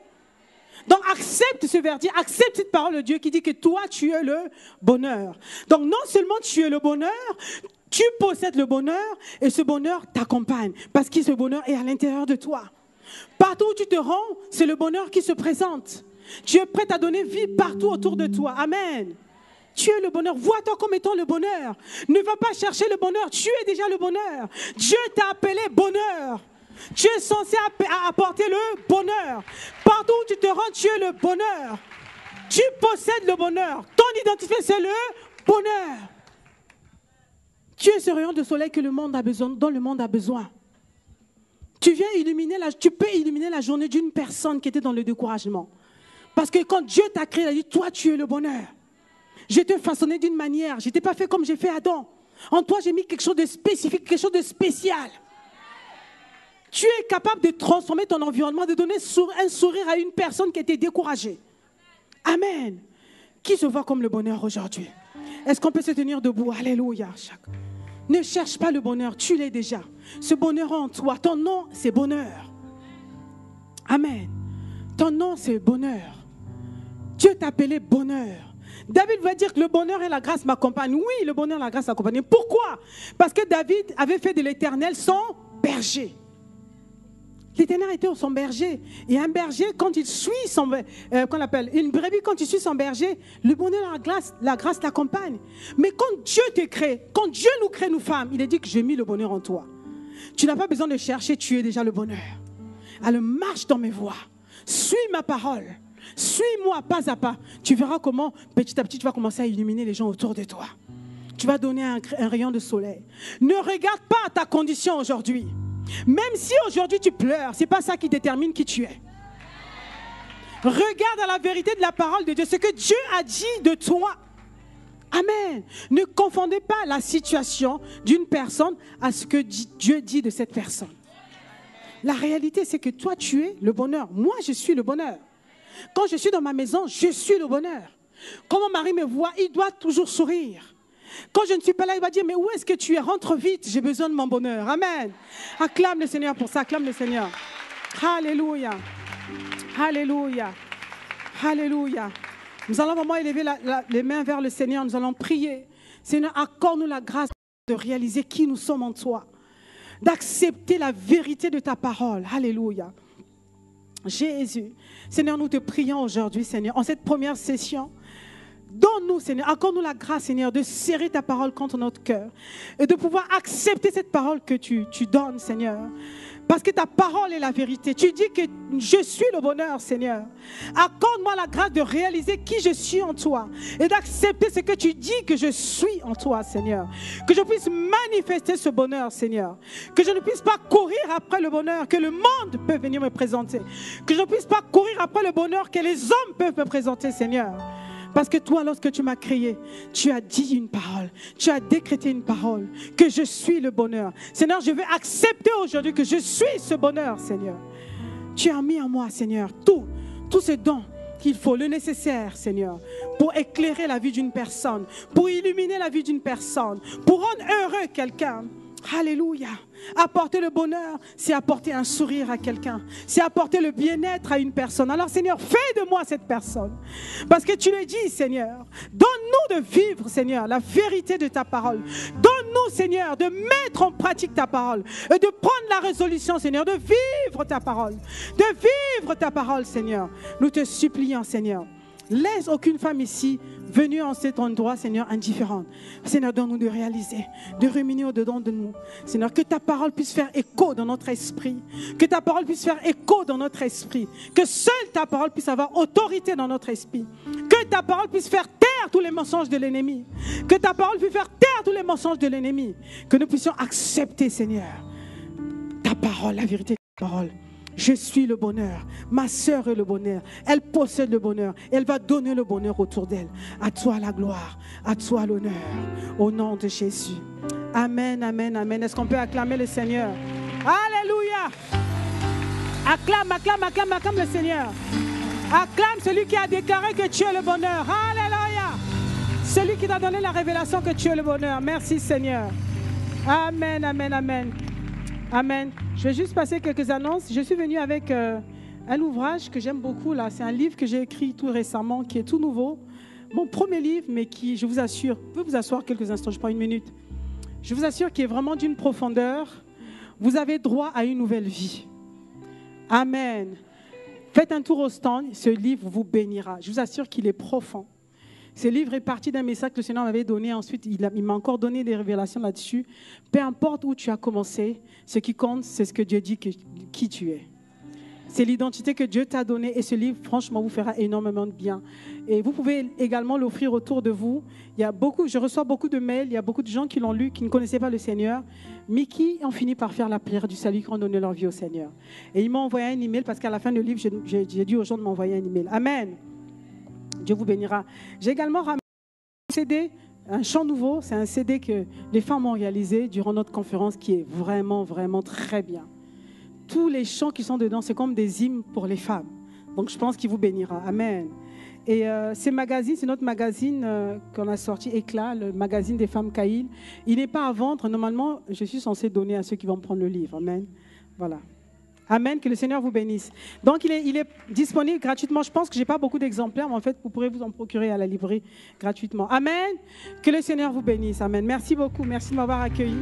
Donc accepte ce verdict, accepte cette parole de Dieu qui dit que toi, tu es le bonheur. Donc non seulement tu es le bonheur, tu possèdes le bonheur et ce bonheur t'accompagne parce que ce bonheur est à l'intérieur de toi. Partout où tu te rends, c'est le bonheur qui se présente. Tu es prêt à donner vie partout autour de toi. Amen. Tu es le bonheur. Vois-toi comme étant le bonheur. Ne va pas chercher le bonheur. Tu es déjà le bonheur. Dieu t'a appelé bonheur. Tu es censé apporter le bonheur. Partout où tu te rends, tu es le bonheur. Tu possèdes le bonheur. Ton identité, c'est le bonheur. Tu es ce rayon de soleil que le monde a besoin, dont le monde a besoin. Tu peux illuminer la journée d'une personne qui était dans le découragement. Parce que quand Dieu t'a créé, il a dit, toi, tu es le bonheur. Je t'ai façonné d'une manière. Je ne t'ai pas fait comme j'ai fait Adam. En toi, j'ai mis quelque chose de spécifique, quelque chose de spécial. Tu es capable de transformer ton environnement, de donner un sourire à une personne qui était découragée. Amen. Qui se voit comme le bonheur aujourd'hui? Est-ce qu'on peut se tenir debout? Alléluia. Ne cherche pas le bonheur, tu l'es déjà. Ce bonheur en toi, ton nom, c'est bonheur. Amen. Ton nom, c'est bonheur. Dieu t'a appelé bonheur. David va dire que le bonheur et la grâce m'accompagnent. Oui, le bonheur et la grâce m'accompagnent. Pourquoi? Parce que David avait fait de l'Éternel son berger. L'Éternel était son berger. Et un berger, quand il suit qu'on appelle une brebis, quand il suit son berger, le bonheur et la grâce l'accompagnent. Mais quand Dieu te crée, quand Dieu nous crée, nous femmes, il a dit que j'ai mis le bonheur en toi. Tu n'as pas besoin de chercher, tu es déjà le bonheur. Alors marche dans mes voies. Suis ma parole. Suis-moi pas à pas. Tu verras comment, petit à petit, tu vas commencer à illuminer les gens autour de toi. Tu vas donner un rayon de soleil. Ne regarde pas ta condition aujourd'hui. Même si aujourd'hui tu pleures, ce n'est pas ça qui détermine qui tu es. Regarde à la vérité de la parole de Dieu, ce que Dieu a dit de toi. Amen. Ne confondez pas la situation d'une personne à ce que Dieu dit de cette personne. La réalité, c'est que toi, tu es le bonheur. Moi, je suis le bonheur. Quand je suis dans ma maison, je suis le bonheur. Quand mon mari me voit, il doit toujours sourire. Quand je ne suis pas là, il va dire, mais où est-ce que tu es? Rentre vite, j'ai besoin de mon bonheur. Amen. Acclame le Seigneur pour ça, acclame le Seigneur. Alléluia. Alléluia. Alléluia. Nous allons vraiment élever les mains vers le Seigneur, nous allons prier. Seigneur, accorde-nous la grâce de réaliser qui nous sommes en toi, d'accepter la vérité de ta parole. Alléluia. Jésus, Seigneur, nous te prions aujourd'hui, Seigneur, en cette première session. Donne-nous, Seigneur, accorde-nous la grâce, Seigneur, de serrer ta parole contre notre cœur et de pouvoir accepter cette parole que tu donnes, Seigneur. Parce que ta parole est la vérité. Tu dis que je suis le bonheur, Seigneur. Accorde-moi la grâce de réaliser qui je suis en toi et d'accepter ce que tu dis que je suis en toi, Seigneur. Que je puisse manifester ce bonheur, Seigneur. Que je ne puisse pas courir après le bonheur que le monde peut venir me présenter. Que je ne puisse pas courir après le bonheur que les hommes peuvent me présenter, Seigneur. Parce que toi, lorsque tu m'as créé, tu as dit une parole, tu as décrété une parole, que je suis le bonheur. Seigneur, je veux accepter aujourd'hui que je suis ce bonheur, Seigneur. Tu as mis en moi, Seigneur, tout ce don qu'il faut, le nécessaire, Seigneur, pour éclairer la vie d'une personne, pour illuminer la vie d'une personne, pour rendre heureux quelqu'un. Alléluia. Apporter le bonheur, c'est apporter un sourire à quelqu'un. C'est apporter le bien-être à une personne. Alors Seigneur, fais de moi cette personne. Parce que tu le dis, Seigneur. Donne-nous de vivre, Seigneur, la vérité de ta parole. Donne-nous, Seigneur, de mettre en pratique ta parole. Et de prendre la résolution, Seigneur, de vivre ta parole. De vivre ta parole, Seigneur. Nous te supplions, Seigneur. Laisse aucune femme ici venue en cet endroit, Seigneur, indifférente. Seigneur, donne-nous de réaliser, de ruminer au-dedans de nous. Seigneur, que ta parole puisse faire écho dans notre esprit. Que ta parole puisse faire écho dans notre esprit. Que seule ta parole puisse avoir autorité dans notre esprit. Que ta parole puisse faire taire tous les mensonges de l'ennemi. Que ta parole puisse faire taire tous les mensonges de l'ennemi. Que nous puissions accepter, Seigneur, ta parole, la vérité de ta parole. Je suis le bonheur. Ma sœur est le bonheur. Elle possède le bonheur. Elle va donner le bonheur autour d'elle. À toi la gloire. À toi l'honneur. Au nom de Jésus. Amen, amen, amen. Est-ce qu'on peut acclamer le Seigneur? Alléluia. Acclame, acclame, acclame, acclame le Seigneur. Acclame celui qui a déclaré que tu es le bonheur. Alléluia. Celui qui t'a donné la révélation que tu es le bonheur. Merci Seigneur. Amen, amen, amen. Amen. Je vais juste passer quelques annonces. Je suis venue avec un ouvrage que j'aime beaucoup. Là. C'est un livre que j'ai écrit tout récemment, qui est tout nouveau. Mon premier livre, mais qui, je vous assure, vous pouvez vous asseoir quelques instants, je prends une minute. Je vous assure qu'il est vraiment d'une profondeur. Vous avez droit à une nouvelle vie. Amen. Faites un tour au stand, ce livre vous bénira. Je vous assure qu'il est profond. Ce livre est parti d'un message que le Seigneur m'avait donné. Ensuite, il m'a encore donné des révélations là-dessus. Peu importe où tu as commencé, ce qui compte, c'est ce que Dieu dit qui tu es. C'est l'identité que Dieu t'a donnée. Et ce livre, franchement, vous fera énormément de bien. Et vous pouvez également l'offrir autour de vous. Je reçois beaucoup de mails. Il y a beaucoup de gens qui l'ont lu, qui ne connaissaient pas le Seigneur, mais qui ont fini par faire la prière du salut, qui ont donné leur vie au Seigneur. Et ils m'ont envoyé un email parce qu'à la fin du livre, j'ai dit aux gens de m'envoyer un email. Amen. Dieu vous bénira. J'ai également ramené un CD, un chant nouveau. C'est un CD que les femmes ont réalisé durant notre conférence qui est vraiment, vraiment très bien. Tous les chants qui sont dedans, c'est comme des hymnes pour les femmes. Donc je pense qu'il vous bénira. Amen. Et c'est notre magazine qu'on a sorti, Éclat, le magazine des femmes Caïl. Il n'est pas à vendre. Normalement, je suis censée donner à ceux qui vont prendre le livre. Amen. Voilà. Amen, que le Seigneur vous bénisse. Donc, il est disponible gratuitement. Je pense que je n'ai pas beaucoup d'exemplaires, mais en fait, vous pourrez vous en procurer à la librairie gratuitement. Amen, que le Seigneur vous bénisse. Amen. Merci beaucoup. Merci de m'avoir accueilli.